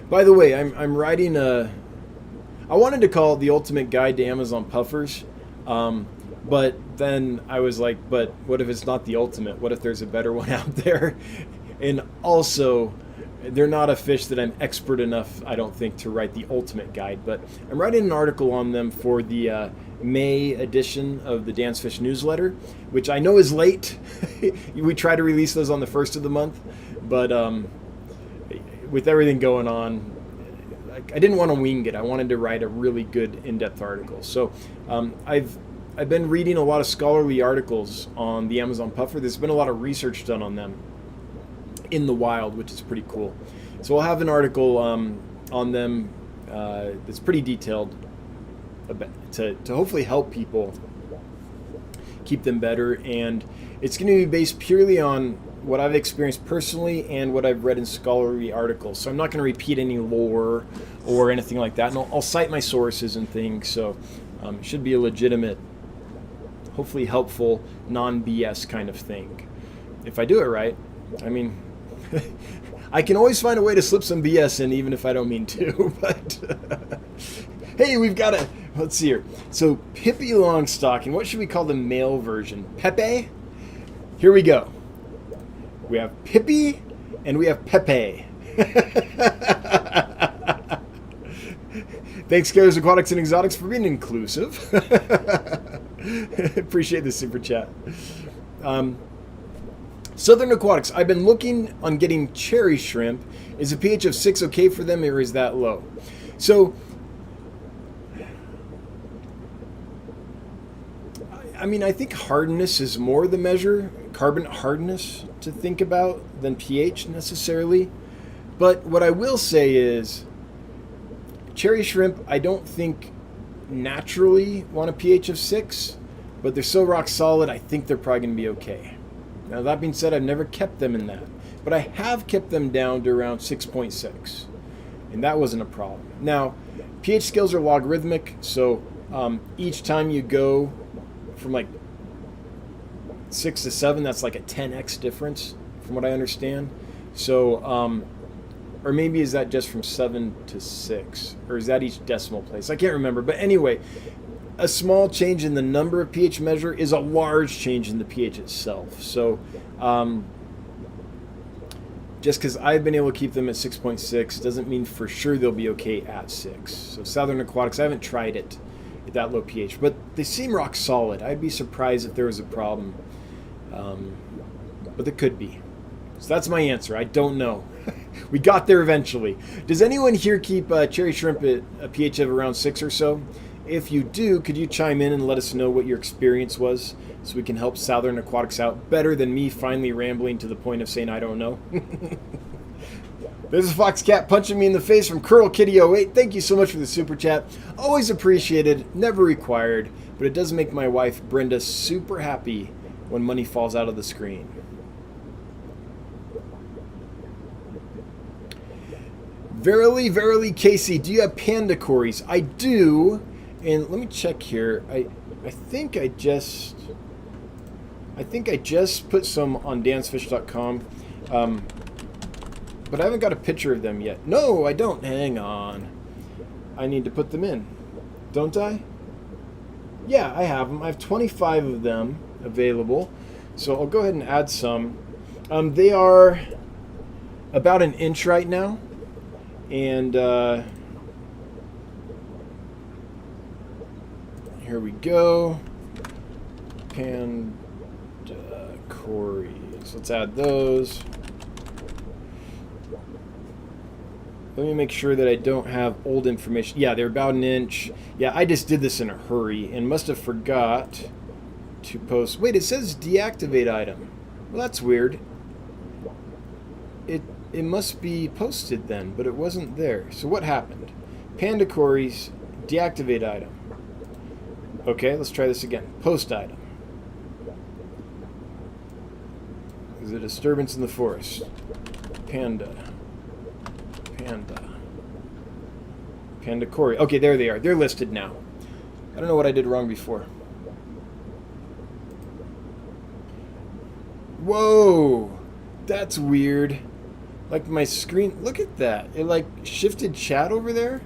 By the way, I'm writing I wanted to call it the Ultimate Guide to Amazon Puffers, but then I was like, but what if it's not the ultimate? What if there's a better one out there? And also, they're not a fish that I'm expert enough, I don't think, to write the ultimate guide, but I'm writing an article on them for the May edition of the Dance Fish newsletter, which I know is late. We try to release those on the first of the month, but with everything going on, I didn't want to wing it. I wanted to write a really good in-depth article. So I've been reading a lot of scholarly articles on the Amazon puffer. There's been a lot of research done on them in the wild, which is pretty cool. So I'll have an article on them that's pretty detailed to hopefully help people keep them better. And it's going to be based purely on what I've experienced personally and what I've read in scholarly articles. So I'm not going to repeat any lore or anything like that. And I'll cite my sources and things. So it should be a legitimate, hopefully helpful, non-BS kind of thing. If I do it right, I mean, I can always find a way to slip some BS in even if I don't mean to. But hey, we've got let's see here. So Pippi Longstocking, what should we call the male version? Pepe? Here we go. We have Pippi and we have Pepe. Thanks, Corydoras, Aquatics, and Exotics, for being inclusive. Appreciate the super chat. Southern Aquatics, I've been looking on getting cherry shrimp. Is a pH of 6 okay for them, or is that low? So, I mean, I think hardness is more the measure, carbon hardness to think about than pH necessarily. But what I will say is, cherry shrimp, I don't think naturally want a pH of 6, but they're so rock solid, I think they're probably going to be okay. Now, that being said, I've never kept them in that, but I have kept them down to around 6.6, and that wasn't a problem. Now, pH scales are logarithmic, so each time you go from like 6 to 7, that's like a 10x difference from what I understand. So, or maybe is that just from 7 to 6, or is that each decimal place? I can't remember, but anyway, a small change in the number of pH measure is a large change in the pH itself. So Just because I've been able to keep them at 6.6 doesn't mean for sure they'll be okay at 6. So Southern Aquatics, I haven't tried it at that low pH, but they seem rock solid. I'd be surprised if there was a problem, but there could be. So that's my answer. I don't know. We got there eventually. Does anyone here keep cherry shrimp at a pH of around 6 or so? If you do, could you chime in and let us know what your experience was so we can help Southern Aquatics out better than me finally rambling to the point of saying I don't know? There's a fox cat punching me in the face from Curl Kitty 08. Thank you so much for the super chat. Always appreciated, never required, but it does make my wife Brenda super happy when money falls out of the screen. Verily, verily, Casey, do you have panda corys? I do, and let me check here. I think I just put some on dansfish.com, but I haven't got a picture of them yet. No, I don't. Hang on. I need to put them in, don't I? Yeah, I have them. I have 25 of them available, so I'll go ahead and add some. They are about an inch right now. And here we go. Panda corys. Let's add those. Let me make sure that I don't have old information. Yeah, they're about an inch. Yeah, I just did this in a hurry and must have forgot to post. Wait, it says deactivate item. Well, that's weird. It must be posted then, but it wasn't there. So what happened? Panda corys, deactivate item. Okay, let's try this again. Post item. There's a disturbance in the forest. Panda Cory. Okay, there they are. They're listed now. I don't know what I did wrong before. Whoa, that's weird. Like my screen, look at that. It like shifted chat over there.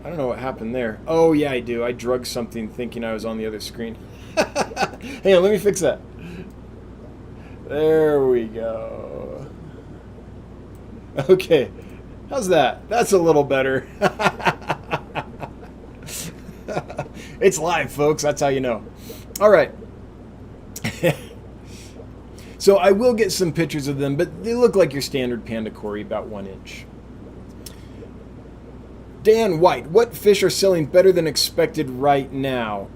I don't know what happened there. Oh yeah, I do. I drugged something thinking I was on the other screen. Hang on, let me fix that. There we go. Okay, how's that? That's a little better. It's live, folks. That's how you know. All right. So I will get some pictures of them, but they look like your standard panda cory, about 1 inch. Dan White, what fish are selling better than expected right now?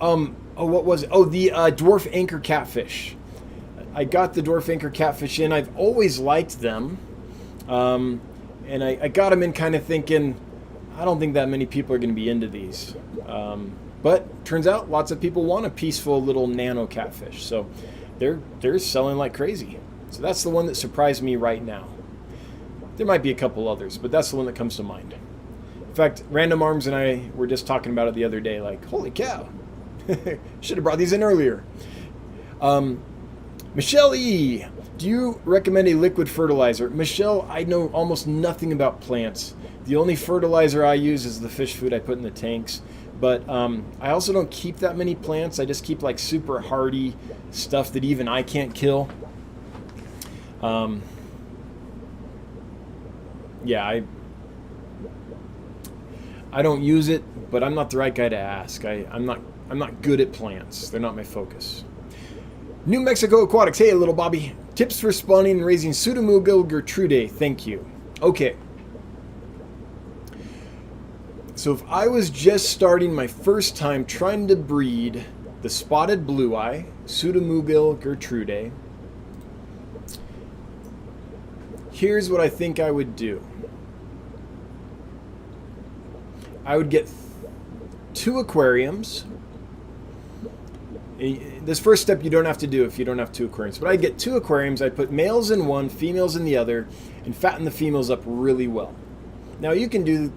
What was it? Oh, the dwarf anchor catfish. I got the dwarf anchor catfish in. I've always liked them. And I got them in kind of thinking, I don't think that many people are going to be into these. But turns out lots of people want a peaceful little nano catfish. So they're selling like crazy. So that's the one that surprised me right now. There might be a couple others, but that's the one that comes to mind. In fact, Random Arms and I were just talking about it the other day, like, holy cow, should have brought these in earlier. Michelle E., do you recommend a liquid fertilizer? Michelle, I know almost nothing about plants. The only fertilizer I use is the fish food I put in the tanks. But I also don't keep that many plants. I just keep like super hardy stuff that even I can't kill. Yeah, I don't use it, but I'm not the right guy to ask. I'm not good at plants. They're not my focus. New Mexico Aquatics. Hey, little Bobby. Tips for spawning and raising Pseudomugil gertrude. Thank you. Okay. So if I was just starting my first time trying to breed the spotted blue eye, Pseudomugil gertrude, here's what I think I would do. I would get 2 aquariums. This first step you don't have to do if you don't have 2 aquariums. But I'd get 2 aquariums, I'd put males in one, females in the other, and fatten the females up really well. Now you can do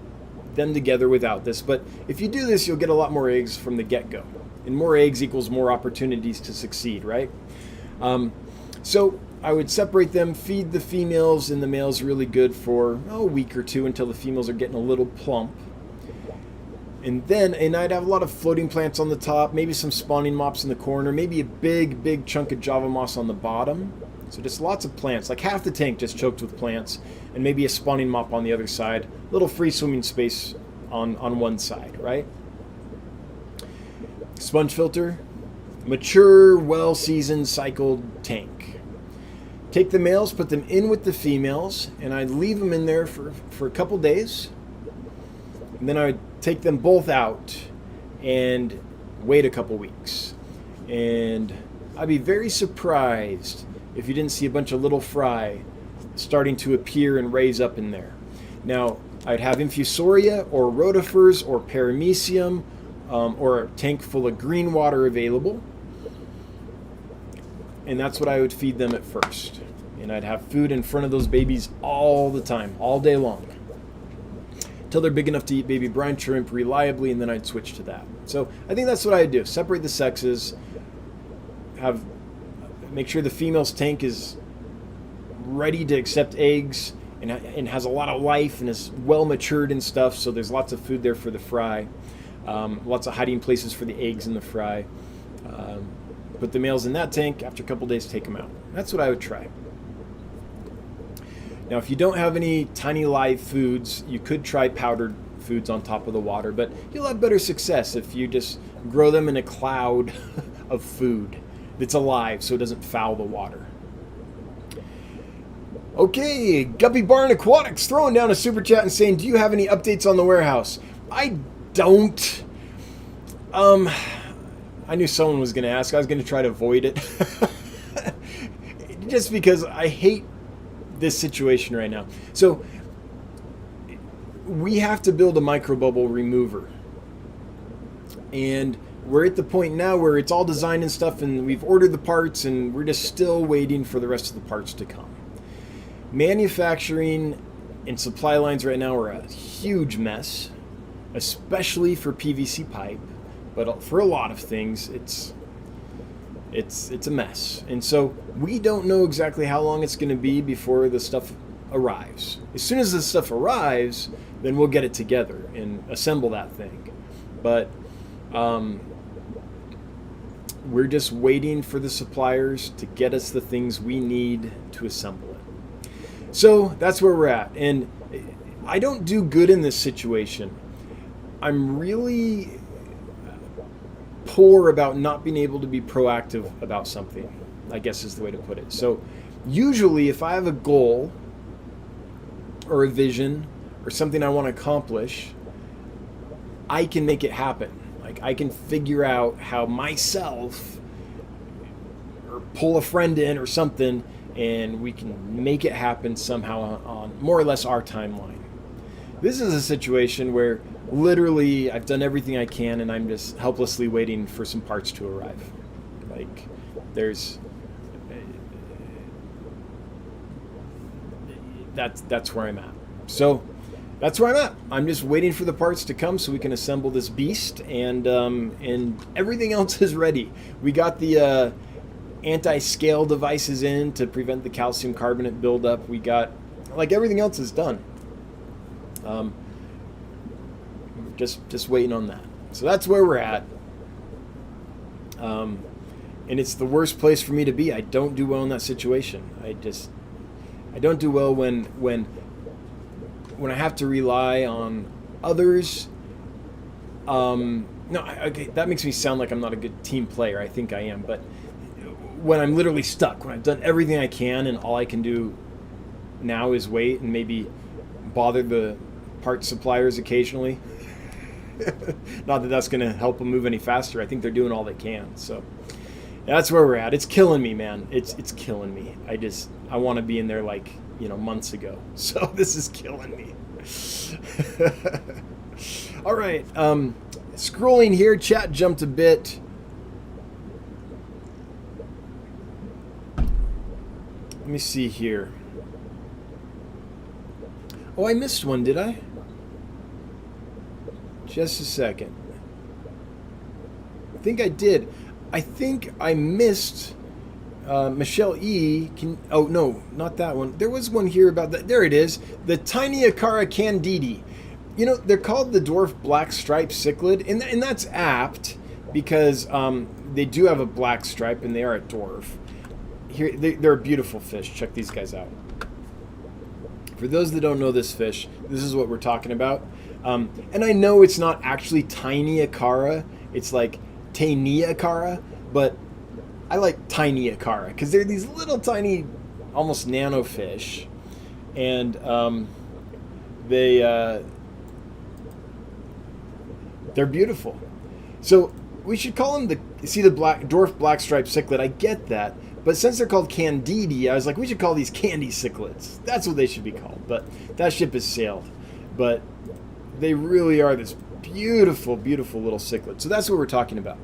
them together without this, but if you do this, you'll get a lot more eggs from the get-go. And more eggs equals more opportunities to succeed, right? So I would separate them, feed the females and the males really good for a week or 2 until the females are getting a little plump. And I'd have a lot of floating plants on the top, maybe some spawning mops in the corner, maybe a big chunk of Java moss on the bottom. So just lots of plants, like half the tank just choked with plants, and maybe a spawning mop on the other side, little free swimming space on one side, right? Sponge filter, mature, well-seasoned, cycled tank. Take the males, put them in with the females, and I'd leave them in there for a couple days. And then I would take them both out and wait a couple weeks. And I'd be very surprised if you didn't see a bunch of little fry starting to appear and raise up in there. Now, I'd have infusoria or rotifers or paramecium or a tank full of green water available. And that's what I would feed them at first. And I'd have food in front of those babies all the time, all day long, until they're big enough to eat baby brine shrimp reliably, and then I'd switch to that. So I think that's what I'd do. Separate the sexes, make sure the female's tank is ready to accept eggs and has a lot of life and is well matured and stuff, so there's lots of food there for the fry, lots of hiding places for the eggs and the fry. Put the males in that tank. After a couple days, take them out. That's what I would try. Now, if you don't have any tiny live foods, you could try powdered foods on top of the water, but you'll have better success if you just grow them in a cloud of food that's alive so it doesn't foul the water. Okay, Guppy Barn Aquatics throwing down a super chat and saying, do you have any updates on the warehouse? I don't. I knew someone was going to ask. I was going to try to avoid it. Just because I hate this situation right now. So we have to build a microbubble remover. And we're at the point now where it's all designed and stuff, and we've ordered the parts, and we're just still waiting for the rest of the parts to come. Manufacturing and supply lines right now are a huge mess, especially for PVC pipe, but for a lot of things, it's a mess. And so we don't know exactly how long it's going to be before the stuff arrives. As soon as the stuff arrives, then we'll get it together and assemble that thing. But we're just waiting for the suppliers to get us the things we need to assemble it. So that's where we're at. And I don't do good in this situation. I'm really poor about not being able to be proactive about something, I guess is the way to put it. So usually if I have a goal or a vision or something I want to accomplish, I can make it happen. Like I can figure out how myself or pull a friend in or something, and we can make it happen somehow on more or less our timeline. This is a situation where literally I've done everything I can and I'm just helplessly waiting for some parts to arrive. Like that's where I'm at. So that's where I'm at. I'm just waiting for the parts to come so we can assemble this beast, and everything else is ready. We got the anti-scale devices in to prevent the calcium carbonate buildup. We got, like, everything else is done. Just waiting on that. So that's where we're at. And it's the worst place for me to be. I don't do well in that situation. I don't do well when I have to rely on others. Okay, that makes me sound like I'm not a good team player. I think I am, but when I'm literally stuck, when I've done everything I can and all I can do now is wait and maybe bother the part suppliers occasionally. Not that that's going to help them move any faster. I think they're doing all they can. So that's where we're at. It's killing me, man. It's killing me. I want to be in there like, months ago. So this is killing me. All right. Scrolling here, chat jumped a bit. Let me see here. Oh, I missed one, did I? Just a second. I think I did. I think I missed Michelle E. Oh, no, not that one. There was one here about that. There it is. The tiny Acara candidi. They're called the dwarf black stripe cichlid, and that's apt because they do have a black stripe and they are a dwarf. here, they're a beautiful fish. Check these guys out. For those that don't know this fish, this is what we're talking about. And I know it's not actually tiny acara. It's like tiny acara, but I like tiny acara because they're these little tiny, almost nano fish. And they're beautiful. So we should call them the dwarf black-striped cichlid. I get that. But since they're called candidi, I was like, we should call these candy cichlids. That's what they should be called. But that ship has sailed. But they really are this beautiful, beautiful little cichlid. So that's what we're talking about.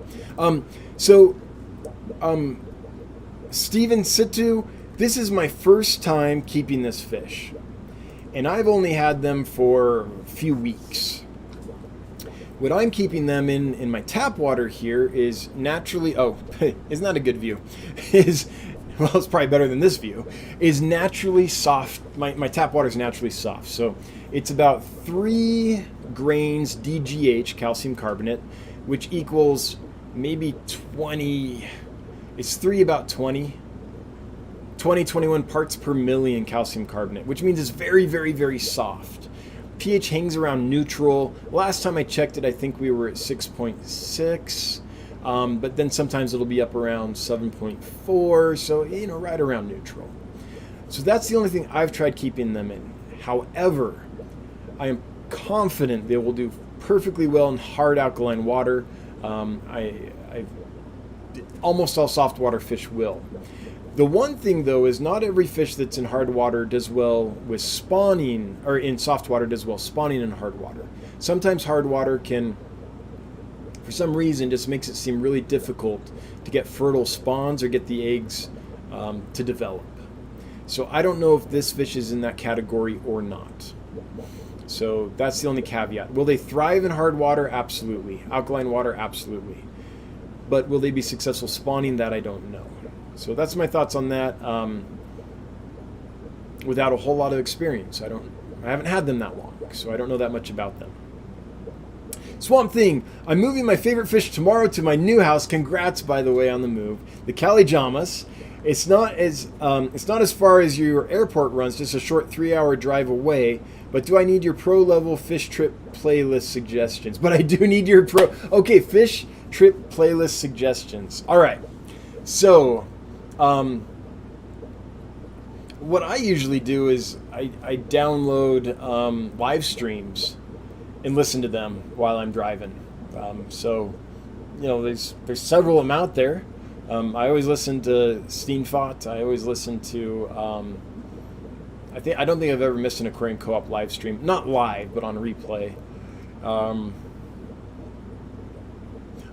Steven Situ, this is my first time keeping this fish. And I've only had them for a few weeks. What I'm keeping them in my tap water here is naturally, isn't that a good view? It's probably better than this view, is naturally soft. My tap water is naturally soft. So it's about 3 grains DGH, calcium carbonate, which equals maybe 20, it's 3 about 21 parts per million calcium carbonate, which means it's very, very, very soft. pH hangs around neutral. Last time I checked it, I think we were at 6.6, but then sometimes it'll be up around 7.4, so right around neutral. So that's the only thing I've tried keeping them in. However, I am confident they will do perfectly well in hard alkaline water. Almost all soft water fish will. The one thing, though, is not every fish that's in hard water does well with spawning, or in soft water does well spawning in hard water. Sometimes hard water can, for some reason, just makes it seem really difficult to get fertile spawns or get the eggs to develop. So I don't know if this fish is in that category or not. So that's the only caveat. Will they thrive in hard water? Absolutely. Alkaline water? Absolutely. But will they be successful spawning? That I don't know. So that's my thoughts on that. Without a whole lot of experience, I haven't had them that long, so I don't know that much about them. Swamp Thing, I'm moving my favorite fish tomorrow to my new house. Congrats, by the way, on the move. The Calijamas. It's not as far as your airport runs, just a short 3-hour drive away. But do I need your pro level fish trip playlist suggestions? But I do need your fish trip playlist suggestions. All right. So, what I usually do is I download live streams and listen to them while I'm driving. There's several of them out there. I always listen to Steenfot. I always listen to. I don't think I've ever missed an Aquarium Co-op live stream. Not live, but on replay.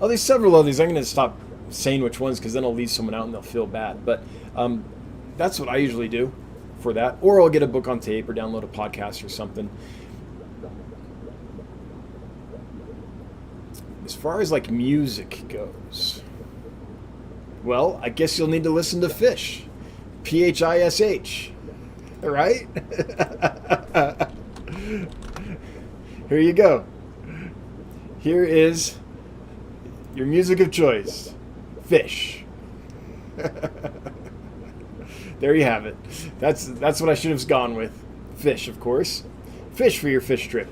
There's several others. I'm going to stop saying which ones because then I'll leave someone out and they'll feel bad. But that's what I usually do for that. Or I'll get a book on tape or download a podcast or something. As far as like music goes, well, I guess you'll need to listen to Fish. PHISH. Right? Here you go. Here is your music of choice. Fish. There you have it. That's what I should have gone with. Fish, of course. Fish for your fish trip.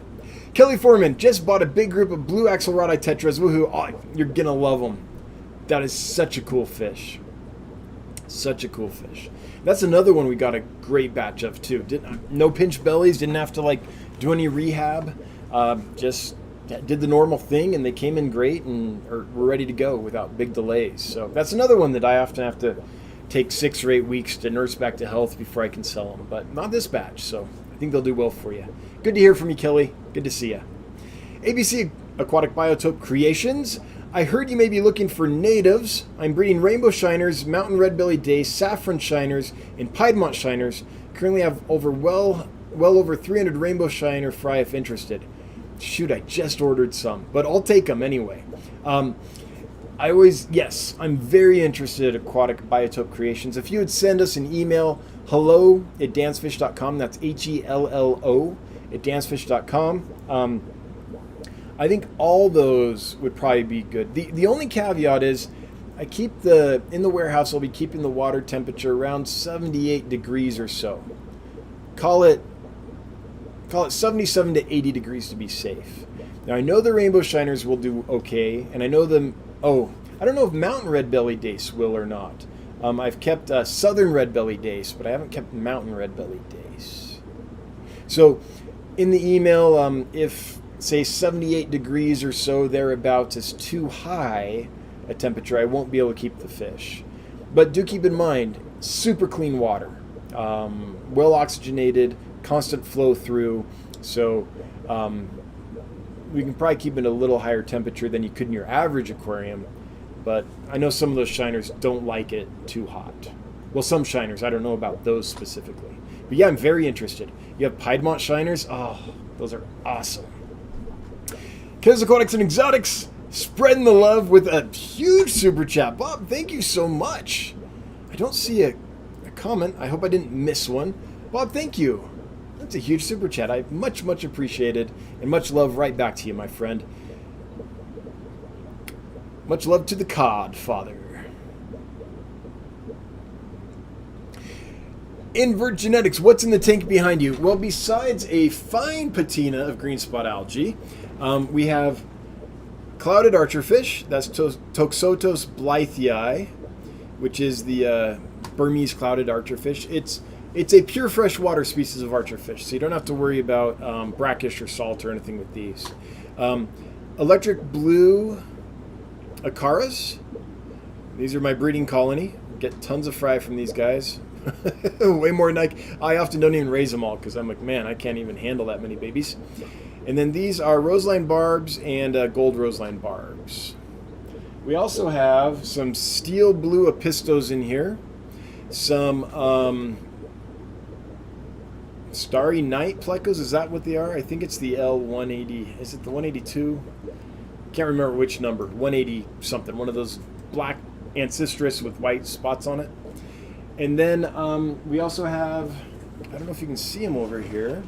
Kelly Foreman just bought a big group of blue axelrodi tetras. Woohoo! Oh, you're gonna love them. That is such a cool fish. Such a cool fish. That's another one we got a great batch of too. No pinch bellies. Didn't have to do any rehab. Just did the normal thing, and they came in great and were ready to go without big delays. So that's another one that I often have to take 6 or 8 weeks to nurse back to health before I can sell them. But not this batch, so I think they'll do well for you. Good to hear from you, Kelly. Good to see you. ABC Aquatic Biotope Creations. I heard you may be looking for natives. I'm breeding rainbow shiners, mountain red-bellied dace, saffron shiners, and piedmont shiners. Currently have well over 300 rainbow shiner fry if interested. Shoot, I just ordered some, but I'll take them anyway. I'm very interested in Aquatic Biotope Creations. If you would send us an email, hello@dancefish.com. That's HELLO@dancefish.com. I think all those would probably be good. The only caveat is I keep in the warehouse, I'll be keeping the water temperature around 78 degrees or so. Call it 77 to 80 degrees to be safe. Now I know the rainbow shiners will do okay, and I know them. Oh, I don't know if mountain red-bellied dace will or not. I've kept southern red-bellied dace, but I haven't kept mountain red-bellied dace. So in the email, if say 78 degrees or so thereabouts is too high a temperature, I won't be able to keep the fish. But do keep in mind, super clean water, well oxygenated, constant flow through, so we can probably keep it a little higher temperature than you could in your average aquarium, but I know some of those shiners don't like it too hot. Well, some shiners, I don't know about those specifically. But yeah, I'm very interested. You have Piedmont shiners? Oh, those are awesome. Kids, Aquatics, and Exotics, spreading the love with a huge super chat. Bob, thank you so much. I don't see a comment. I hope I didn't miss one. Bob, thank you. That's a huge super chat. I much appreciated, and much love right back to you, my friend. Much love to the cod, Father. Invert Genetics, what's in the tank behind you? Well, besides a fine patina of green spot algae, we have clouded archerfish. That's Toxotos blythii, which is the Burmese clouded archerfish. It's a pure freshwater species of archerfish, so you don't have to worry about brackish or salt or anything with these. Electric blue acaras. These are my breeding colony. Get tons of fry from these guys. Way more than I often don't even raise them all because I'm like, man, I can't even handle that many babies. And then these are roseline barbs and gold roseline barbs. We also have some steel blue apistos in here. Some Starry Night plecos, is that what they are? I think it's the L180. Is it the 182? Can't remember which number. 180 something. One of those black ancestris with white spots on it. And then we also have, I don't know if you can see them over here,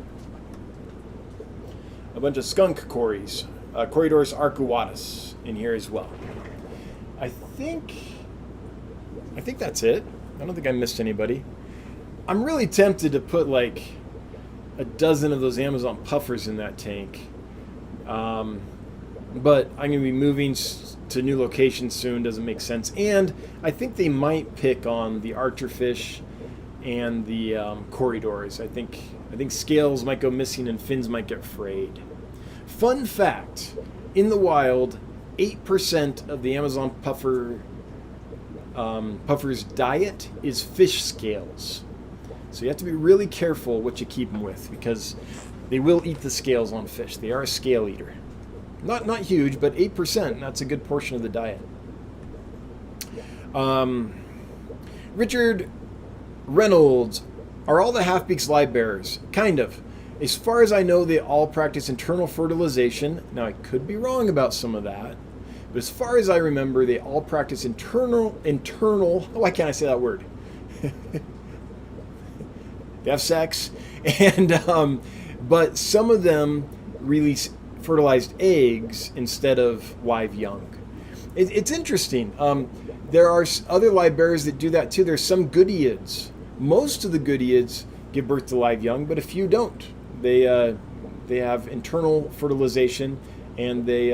a bunch of skunk corys, Corydoras arcuatus in here as well. I think that's it. I don't think I missed anybody. I'm really tempted to put like a dozen of those Amazon puffers in that tank. But I'm going to be moving to new locations soon. Doesn't make sense. And I think they might pick on the archerfish and the Corydoras. I think scales might go missing and fins might get frayed. Fun fact, in the wild, 8% of the Amazon puffer's diet is fish scales. So you have to be really careful what you keep them with because they will eat the scales on fish. They are a scale eater. Not huge, but 8%, that's a good portion of the diet. Richard Reynolds, are all the Halfbeaks live bearers? Kind of. As far as I know, they all practice internal fertilization. Now, I could be wrong about some of that. But as far as I remember, they all practice internal, why can't I say that word? They have sex. And, but some of them release fertilized eggs instead of live young. It's interesting. There are other live bearers that do that too. There's some goodyids. Most of the goodyids give birth to live young, but a few don't. They have internal fertilization and they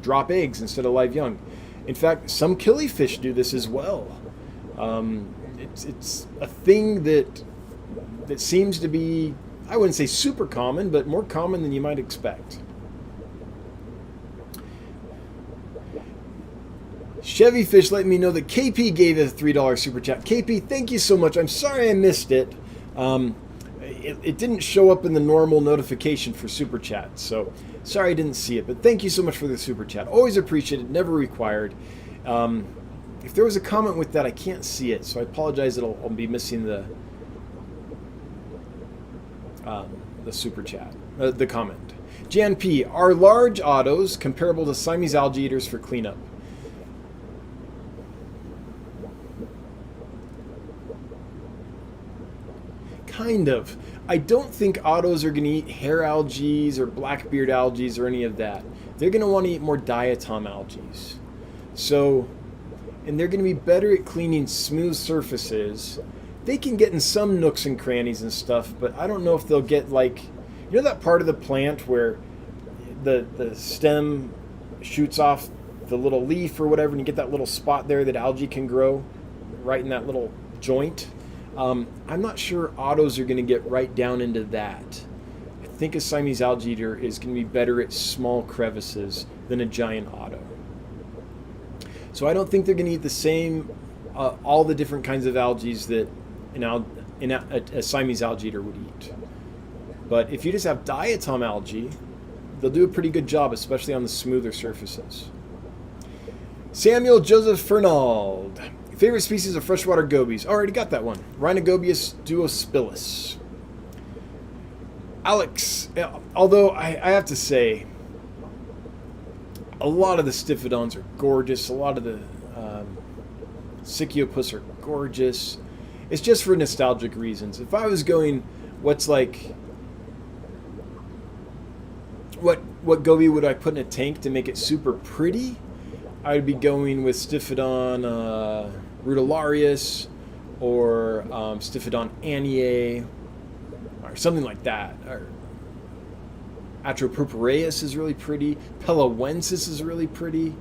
drop eggs instead of live young. In fact, some killifish do this as well. It's a thing that seems to be, I wouldn't say super common, but more common than you might expect. Chevy Fish let me know that KP gave a $3 super chat. KP, thank you so much. I'm sorry I missed it. It didn't show up in the normal notification for super chat, so sorry I didn't see it. But thank you so much for the super chat. Always appreciated, never required. If there was a comment with that, I can't see it, so I apologize that I'll be missing the super chat, the comment. Jan P, are large autos comparable to Siamese algae eaters for cleanup? kind of. I don't think ottos are going to eat hair algae or blackbeard algae or any of that. They're going to want to eat more diatom algae. So, and they're going to be better at cleaning smooth surfaces. They can get in some nooks and crannies and stuff, but I don't know if they'll get like, you know that part of the plant where the stem shoots off the little leaf or whatever, and you get that little spot there that algae can grow right in that little joint. I'm not sure ottos are going to get right down into that. I think a Siamese algae eater is going to be better at small crevices than a giant otto. So I don't think they're going to eat the same, all the different kinds of algae that a Siamese algae eater would eat. But if you just have diatom algae, they'll do a pretty good job, especially on the smoother surfaces. Samuel Joseph Fernald. Favorite species of freshwater gobies. Already got that one. Rhinogobius duospilus. Alex, although I have to say, a lot of the Stiphodons are gorgeous. A lot of the Cichiopus are gorgeous. It's just for nostalgic reasons. If I was going, what Goby would I put in a tank to make it super pretty? I'd be going with Stiphodon rutilarius or Stiphodon anniae or something like that. Or Atropurpureus is really pretty. Pelawensis is really pretty.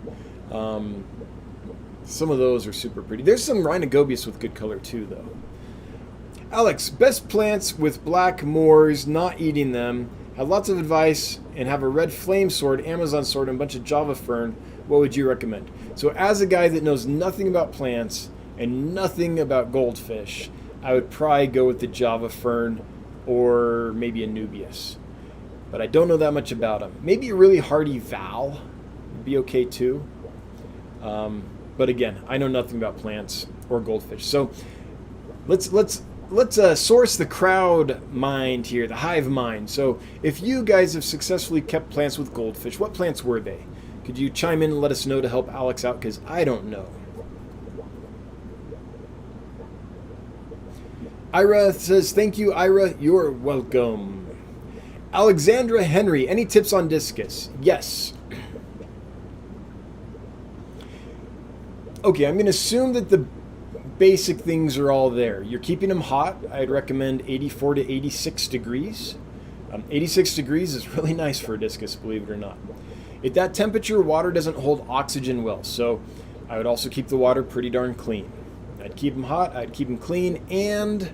Some of those are super pretty. There's some Rhinogobius with good color too, though. Alex, best plants with black moors, not eating them. Had lots of advice and have a red flame sword, Amazon sword, and a bunch of Java fern. What would you recommend? So as a guy that knows nothing about plants and nothing about goldfish, I would probably go with the Java fern or maybe a Nubius. But I don't know that much about them. Maybe a really hardy Val would be okay too. But again, I know nothing about plants or goldfish. So let's source the crowd mind here, the hive mind. So if you guys have successfully kept plants with goldfish, what plants were they? Could you chime in and let us know to help Alex out? Because I don't know. Ira says, thank you, Ira. You're welcome. Alexandra Henry, any tips on Discus? Yes. Okay, I'm going to assume that the basic things are all there. You're keeping them hot. I'd recommend 84 to 86 degrees. 86 degrees is really nice for a Discus, believe it or not. At that temperature, water doesn't hold oxygen well, so I would also keep the water pretty darn clean. I'd keep them hot, I'd keep them clean, and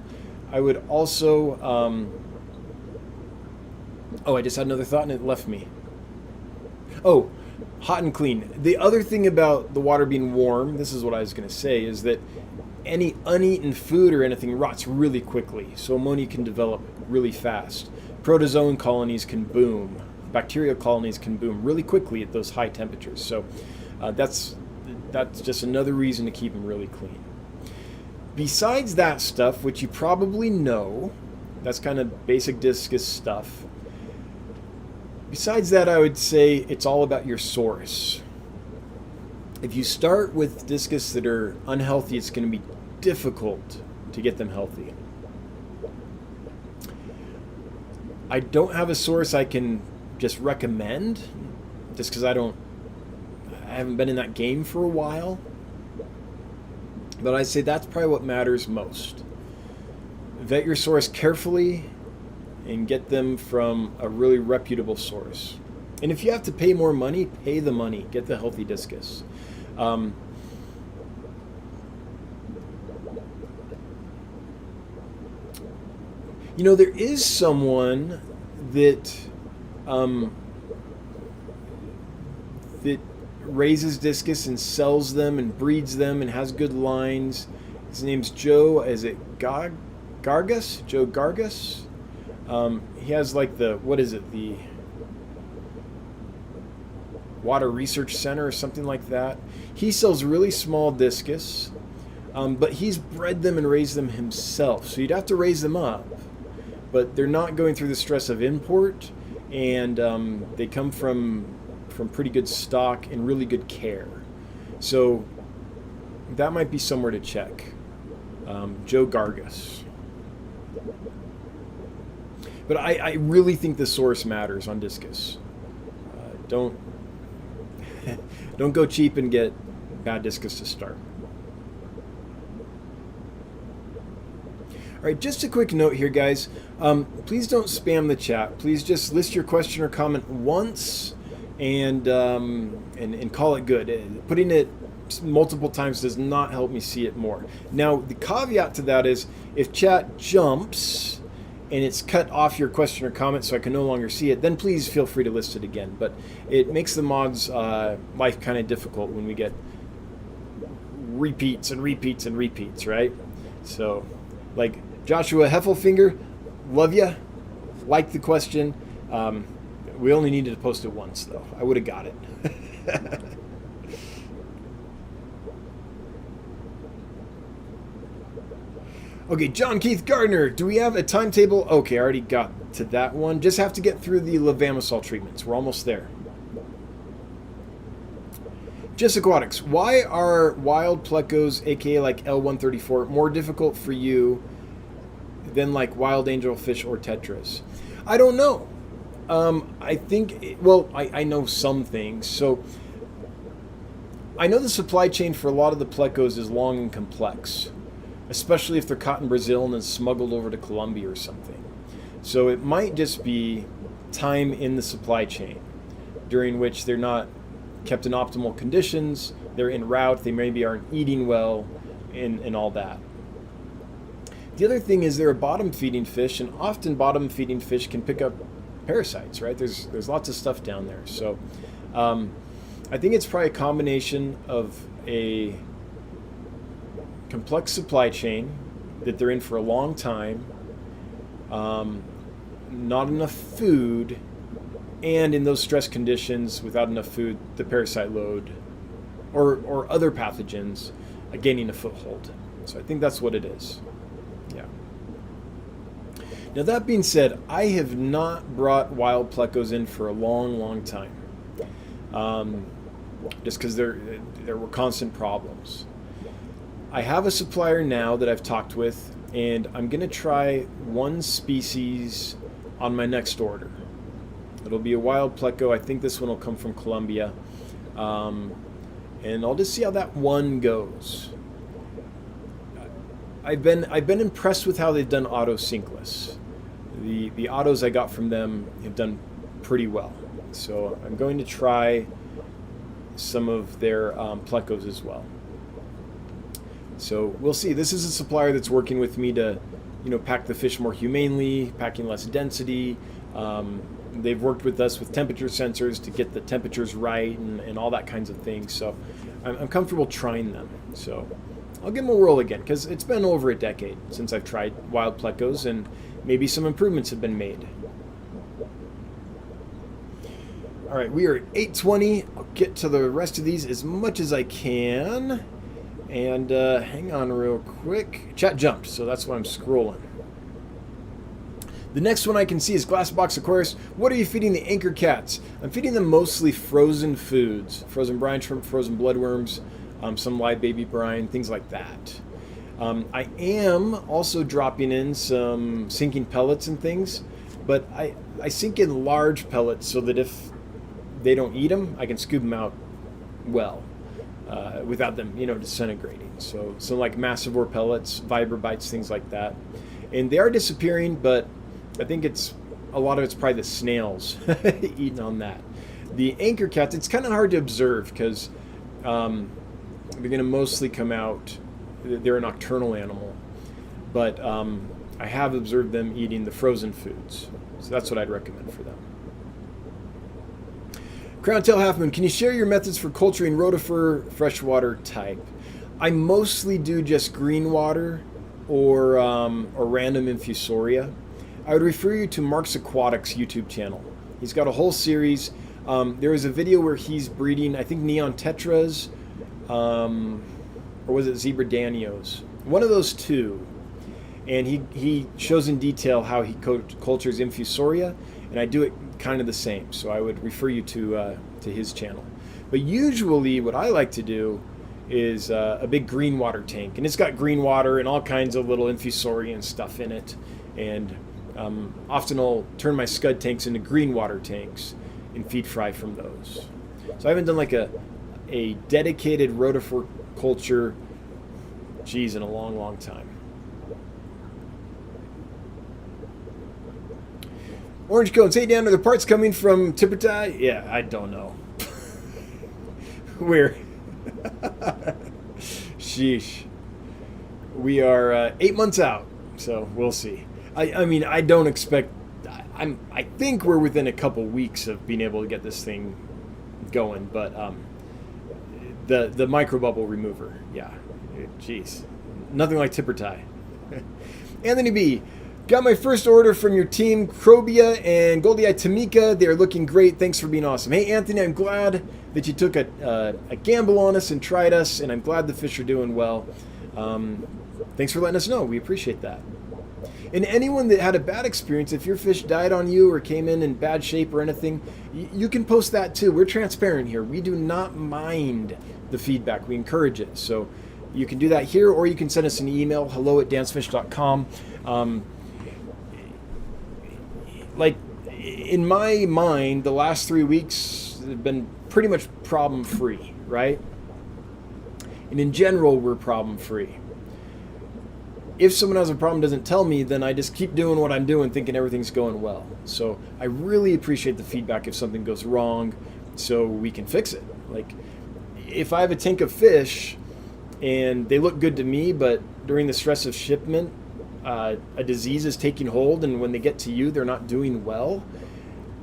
I would also... I just had another thought and it left me. Oh, hot and clean. The other thing about the water being warm, this is what I was going to say, is that any uneaten food or anything rots really quickly, so ammonia can develop really fast. Protozoan colonies can boom. Bacterial colonies can boom really quickly at those high temperatures. So that's just another reason to keep them really clean. Besides that stuff, which you probably know, that's kind of basic Discus stuff. Besides that, I would say it's all about your source. If you start with Discus that are unhealthy, it's going to be difficult to get them healthy. I don't have a source I can just recommend, just because I haven't been in that game for a while. But I'd say that's probably what matters most. Vet your source carefully and get them from a really reputable source. And if you have to pay more money, pay the money. Get the healthy Discus. There is someone that raises Discus and sells them and breeds them and has good lines. His name's Joe. Is it Gargas? Joe Gargas? He has like the Water Research Center or something like that. He sells really small Discus, but he's bred them and raised them himself. So you'd have to raise them up, but they're not going through the stress of import, and they come from pretty good stock and really good care. So that might be somewhere to check. Joe Gargas. But I really think the source matters on Discus. Don't don't go cheap and get bad Discus to start. All right, just a quick note here, guys. Please don't spam the chat. Please just list your question or comment once and call it good. Putting it multiple times does not help me see it more. Now, the caveat to that is if chat jumps and it's cut off your question or comment so I can no longer see it, then please feel free to list it again. But it makes the mods' life kind of difficult when we get repeats and repeats and repeats, right? So, like Joshua Heffelfinger, love ya, like the question. We only needed to post it once, though. I would have got it. Okay, John Keith Gardner, do we have a timetable? Okay, I already got to that one. Just have to get through the levamisol treatments. We're almost there. Just Aquatics, why are wild plecos, aka like L134, more difficult for you than like wild angelfish or tetras? I don't know. I think, well, I know some things. So I know the supply chain for a lot of the plecos is long and complex, especially if they're caught in Brazil and then smuggled over to Colombia or something. So it might just be time in the supply chain during which they're not kept in optimal conditions, they're en route, they maybe aren't eating well, and all that. The other thing is they're a bottom feeding fish, and often bottom feeding fish can pick up parasites, right? There's lots of stuff down there. So I think it's probably a combination of a complex supply chain that they're in for a long time, not enough food, and in those stress conditions without enough food, the parasite load or other pathogens are gaining a foothold. So I think that's what it is. Yeah. Now that being said, I have not brought wild plecos in for a long time, just because there were constant problems. I have a supplier now that I've talked with, and I'm going to try one species on my next order. It'll be a wild pleco. I think this one will come from Colombia. And I'll just see how that one goes. I've been impressed with how they've done auto sinkless. The autos I got from them have done pretty well. So I'm going to try some of their plecos as well. So we'll see. This is a supplier that's working with me to, pack the fish more humanely, packing less density. They've worked with us with temperature sensors to get the temperatures right and all that kinds of things. So I'm comfortable trying them. So I'll give them a whirl again, because it's been over a decade since I've tried wild plecos, and maybe some improvements have been made. All right, we are at 8:20. I'll get to the rest of these as much as I can. And hang on real quick. Chat jumped, so that's why I'm scrolling. The next one I can see is Glassbox Aquarius. What are you feeding the anchor cats? I'm feeding them mostly frozen foods. Frozen brine shrimp, frozen bloodworms, some live baby brine, things like that. I am also dropping in some sinking pellets and things, but I sink in large pellets so that if they don't eat them, I can scoop them out well. Without them, disintegrating. So like massivore pellets, vibrobites, things like that. And they are disappearing, but I think a lot of it's probably the snails eating on that. The anchor cats, it's kind of hard to observe because they're going to mostly come out, they're a nocturnal animal, but I have observed them eating the frozen foods. So that's what I'd recommend for them. Crowntail Halfmoon, can you share your methods for culturing rotifer freshwater type? I mostly do just green water or random infusoria. I would refer you to Mark's Aquatic's YouTube channel. He's got a whole series. There was a video where he's breeding, I think, neon tetras, or was it zebra danios? One of those two. And he shows in detail how he cultures infusoria, and I do it kind of the same. So I would refer you to his channel. But usually what I like to do is a big green water tank, and it's got green water and all kinds of little infusoria and stuff in it, and Often I'll turn my scud tanks into green water tanks and feed fry from those. So I haven't done like a dedicated rotifer culture, in a long, long time. Orange cones. Hey, Dan, are the parts coming from Tipperty? Yeah, I don't know. Sheesh. We are 8 months out, so we'll see. I mean, I don't expect. I think we're within a couple weeks of being able to get this thing going, but the microbubble remover, yeah, jeez, nothing like Tipperty. Anthony B. Got my first order from your team, Crobia and Goldie Tamika. They are looking great. Thanks for being awesome. Hey, Anthony, I'm glad that you took a gamble on us and tried us, and I'm glad the fish are doing well. Thanks for letting us know. We appreciate that. And anyone that had a bad experience, if your fish died on you or came in bad shape or anything, you can post that too. We're transparent here. We do not mind the feedback. We encourage it. So you can do that here, or you can send us an email, hello@dansfish.com. Like, in my mind, the last 3 weeks have been pretty much problem-free, right? And in general, we're problem-free. If someone has a problem doesn't tell me, then I just keep doing what I'm doing, thinking everything's going well. So I really appreciate the feedback if something goes wrong, so we can fix it. Like, if I have a tank of fish and they look good to me, but during the stress of shipment, a disease is taking hold, and when they get to you, they're not doing well.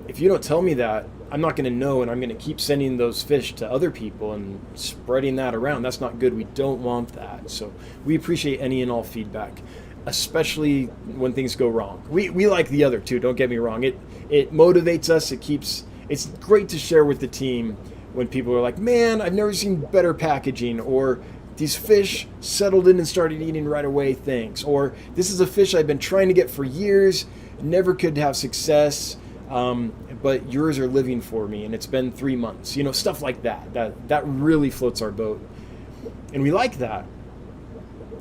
If you don't tell me that, I'm not going to know, and I'm going to keep sending those fish to other people and spreading that around. That's not good. We don't want that. So we appreciate any and all feedback, especially when things go wrong. We like the other too. Don't get me wrong. It motivates us. It's great to share with the team when people are like, man, I've never seen better packaging, or these fish settled in and started eating right away, thanks. Or this is a fish I've been trying to get for years, never could have success, but yours are living for me, and it's been 3 months. Stuff like that. That really floats our boat. And we like that.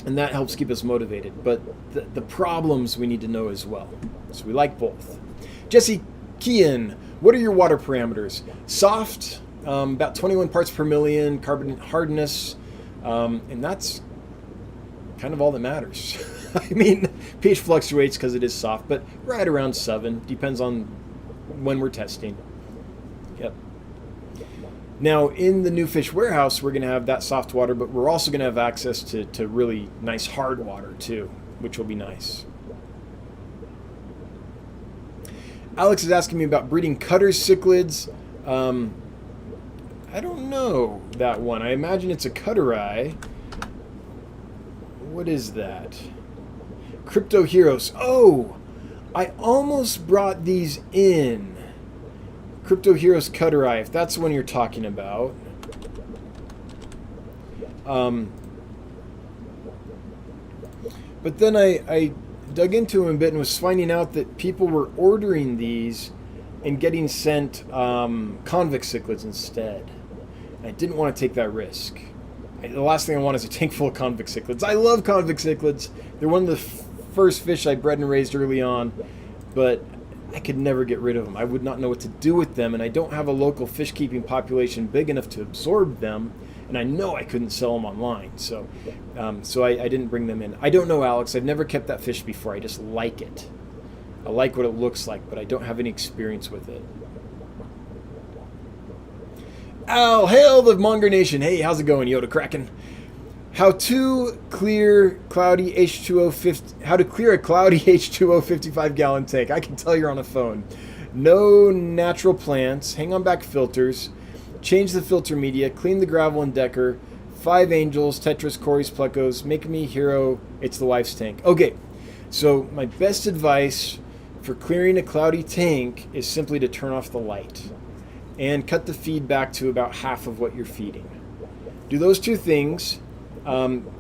And that helps keep us motivated. But the problems we need to know as well. So we like both. Jesse Kean, what are your water parameters? Soft, about 21 parts per million, carbon hardness, and that's kind of all that matters. I mean, pH fluctuates because it is soft, but right around 7. Depends on when we're testing. Yep. Now, in the new fish warehouse, we're going to have that soft water, but we're also going to have access to really nice hard water too, which will be nice. Alex is asking me about breeding cutters, cichlids. I don't know that one. I imagine it's a cutterai. What is that? Crypto Heroes. Oh, I almost brought these in. Crypto Heroes cutterai, if that's the one you're talking about. But then I dug into them a bit and was finding out that people were ordering these and getting sent convict cichlids instead. I didn't want to take that risk. The last thing I want is a tank full of convict cichlids. I love convict cichlids. They're one of the first fish I bred and raised early on, but I could never get rid of them. I would not know what to do with them, and I don't have a local fish keeping population big enough to absorb them, and I know I couldn't sell them online, so I didn't bring them in. I don't know, Alex. I've never kept that fish before. I just like it. I like what it looks like, but I don't have any experience with it. Al, hail the Monger Nation. Hey, how's it going, Yoda Kraken? How to clear a cloudy H2O 55-gallon tank. I can tell you're on a phone. No natural plants. Hang on back filters. Change the filter media. Clean the gravel and decker. 5 angels, tetras, corys, plecos. Make me hero. It's the wife's tank. Okay, so my best advice for clearing a cloudy tank is simply to turn off the light and cut the feed back to about half of what you're feeding. Do those two things.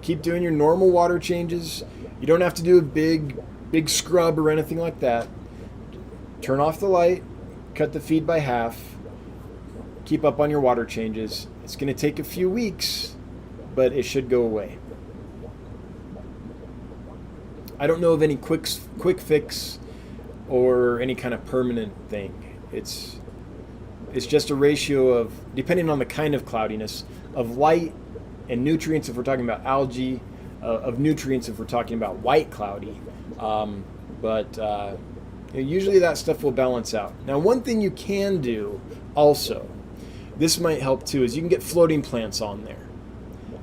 Keep doing your normal water changes. You don't have to do a big scrub or anything like that. Turn off the light, cut the feed by half, keep up on your water changes. It's going to take a few weeks, but it should go away. I don't know of any quick fix or any kind of permanent thing. It's just a ratio of, depending on the kind of cloudiness, of light and nutrients if we're talking about algae, of nutrients if we're talking about white cloudy. Usually that stuff will balance out. Now, one thing you can do also, this might help too, is you can get floating plants on there.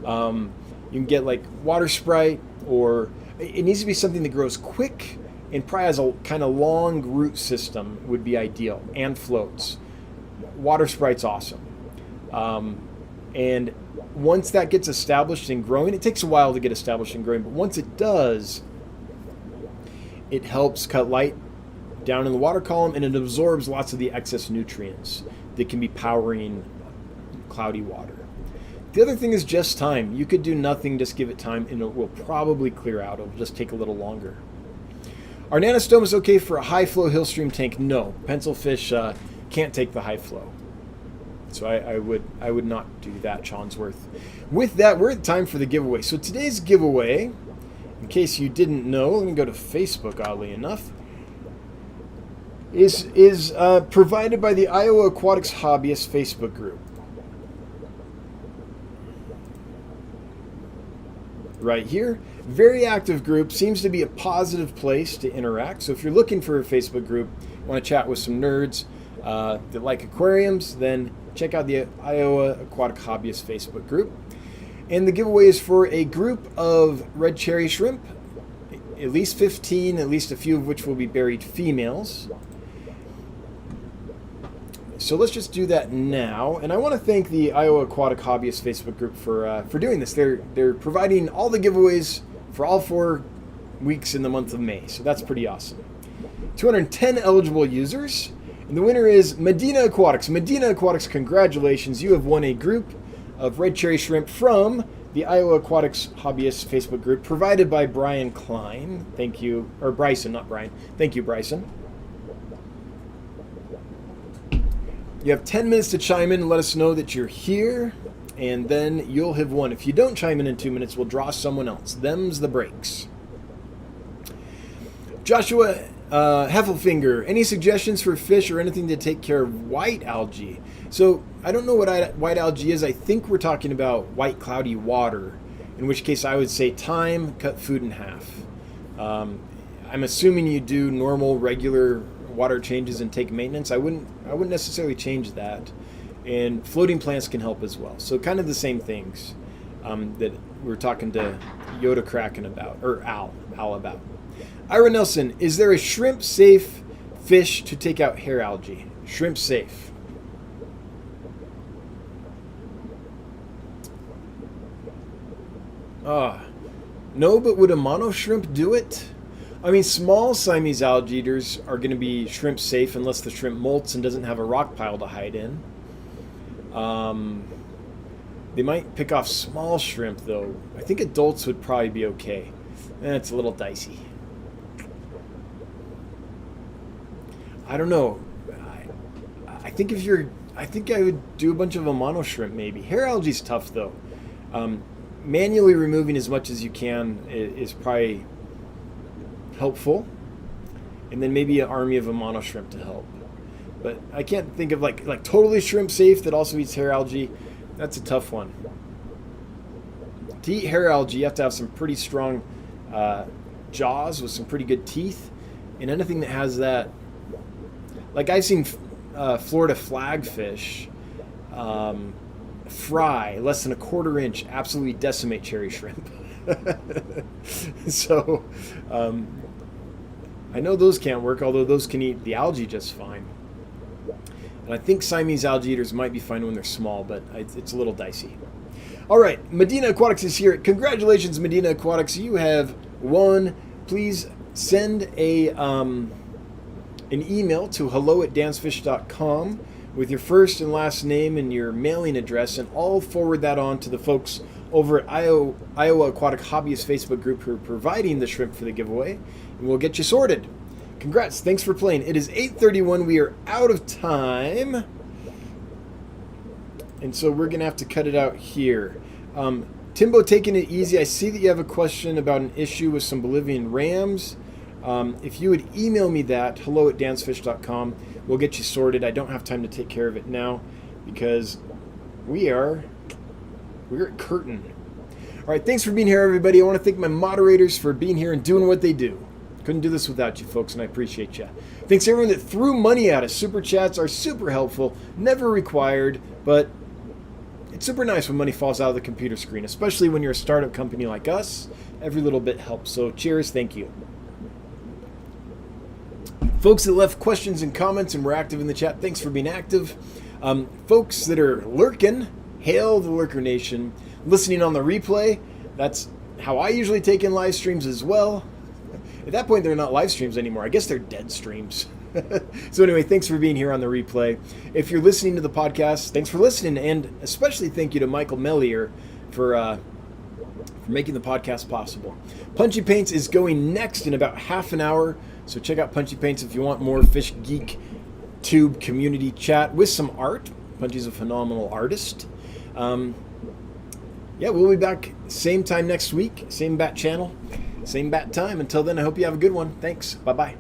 You can get like water sprite, or it needs to be something that grows quick and probably has a kind of long root system would be ideal, and floats. Water sprite's awesome. And once that gets established and growing, it takes a while to get established and growing, but once it does, it helps cut light down in the water column, and it absorbs lots of the excess nutrients that can be powering cloudy water. The other thing is just time. You could do nothing, just give it time, and it will probably clear out. It'll just take a little longer. Are nanostomas okay for a high flow hill stream tank? No. Pencil fish can't take the high flow. So I would not do that, Chonsworth. With that, we're at time for the giveaway. So today's giveaway, in case you didn't know, let me go to Facebook, oddly enough, is provided by the Iowa Aquatics Hobbyist Facebook group. Right here. Very active group. Seems to be a positive place to interact. So if you're looking for a Facebook group, want to chat with some nerds that like aquariums, then check out the Iowa Aquatic Hobbyist Facebook group. And the giveaway is for a group of red cherry shrimp, at least 15, at least a few of which will be buried females. So let's just do that now. And I want to thank the Iowa Aquatic Hobbyist Facebook group for doing this. They're providing all the giveaways for all 4 weeks in the month of May. So that's pretty awesome. 210 eligible users. And the winner is Medina Aquatics. Medina Aquatics, congratulations. You have won a group of red cherry shrimp from the Iowa Aquatics Hobbyist Facebook group provided by Brian Klein. Thank you. Or Bryson, not Brian. Thank you, Bryson. You have 10 minutes to chime in and let us know that you're here, and then you'll have won. If you don't chime in 2 minutes, we'll draw someone else. Them's the breaks. Joshua Heffelfinger, any suggestions for fish or anything to take care of white algae? So I don't know what white algae is. I think we're talking about white cloudy water, in which case I would say time, cut food in half. I'm assuming you do normal, regular water changes and take maintenance. I wouldn't necessarily change that. And floating plants can help as well. So kind of the same things that we're talking to Yoda Kraken about, or Al about. Ira Nelson, is there a shrimp safe fish to take out hair algae? Shrimp safe. No, but would a mono shrimp do it? I mean, small Siamese algae eaters are going to be shrimp safe unless the shrimp molts and doesn't have a rock pile to hide in. They might pick off small shrimp, though. I think adults would probably be okay. It's a little dicey. I don't know. I think I would do a bunch of a mono shrimp maybe. Hair algae's tough, though. Manually removing as much as you can is probably helpful, and then maybe an army of a mono shrimp to help. But I can't think of like totally shrimp safe that also eats hair algae. That's a tough one. To eat hair algae, you have to have some pretty strong jaws with some pretty good teeth, and anything that has that, like I've seen Florida flagfish fry less than a 1/4 inch, absolutely decimate cherry shrimp. So I know those can't work, although those can eat the algae just fine. And I think Siamese algae eaters might be fine when they're small, but it's a little dicey. All right, Medina Aquatics is here. Congratulations, Medina Aquatics. You have won. Please send an email to hello@dansfish.com with your first and last name and your mailing address, and I'll forward that on to the folks over at Iowa Aquatic Hobbyist Facebook group who are providing the shrimp for the giveaway, and we'll get you sorted. Congrats. Thanks for playing. It is 8:31. We are out of time, and so we're going to have to cut it out here. Timbo taking it easy. I see that you have a question about an issue with some Bolivian rams. If you would email me that, hello@dansfish.com, we'll get you sorted. I don't have time to take care of it now because we're at curtain. All right, thanks for being here, everybody. I want to thank my moderators for being here and doing what they do. Couldn't do this without you folks, and I appreciate you. Thanks everyone that threw money at us. Super chats are super helpful, never required, but it's super nice when money falls out of the computer screen, especially when you're a startup company like us. Every little bit helps, so cheers, thank you. Folks that left questions and comments and were active in the chat, thanks for being active. Folks that are lurking, hail the Lurker Nation. Listening on the replay, that's how I usually take in live streams as well. At that point, they're not live streams anymore. I guess they're dead streams. So anyway, thanks for being here on the replay. If you're listening to the podcast, thanks for listening, and especially thank you to Michael Mellier for making the podcast possible. Punchy Paints is going next in about half an hour, so check out Punchy Paints if you want more Fish Geek Tube community chat with some art. Punchy's a phenomenal artist. Yeah, we'll be back same time next week, same bat channel, same bat time. Until then, I hope you have a good one. Thanks. Bye-bye.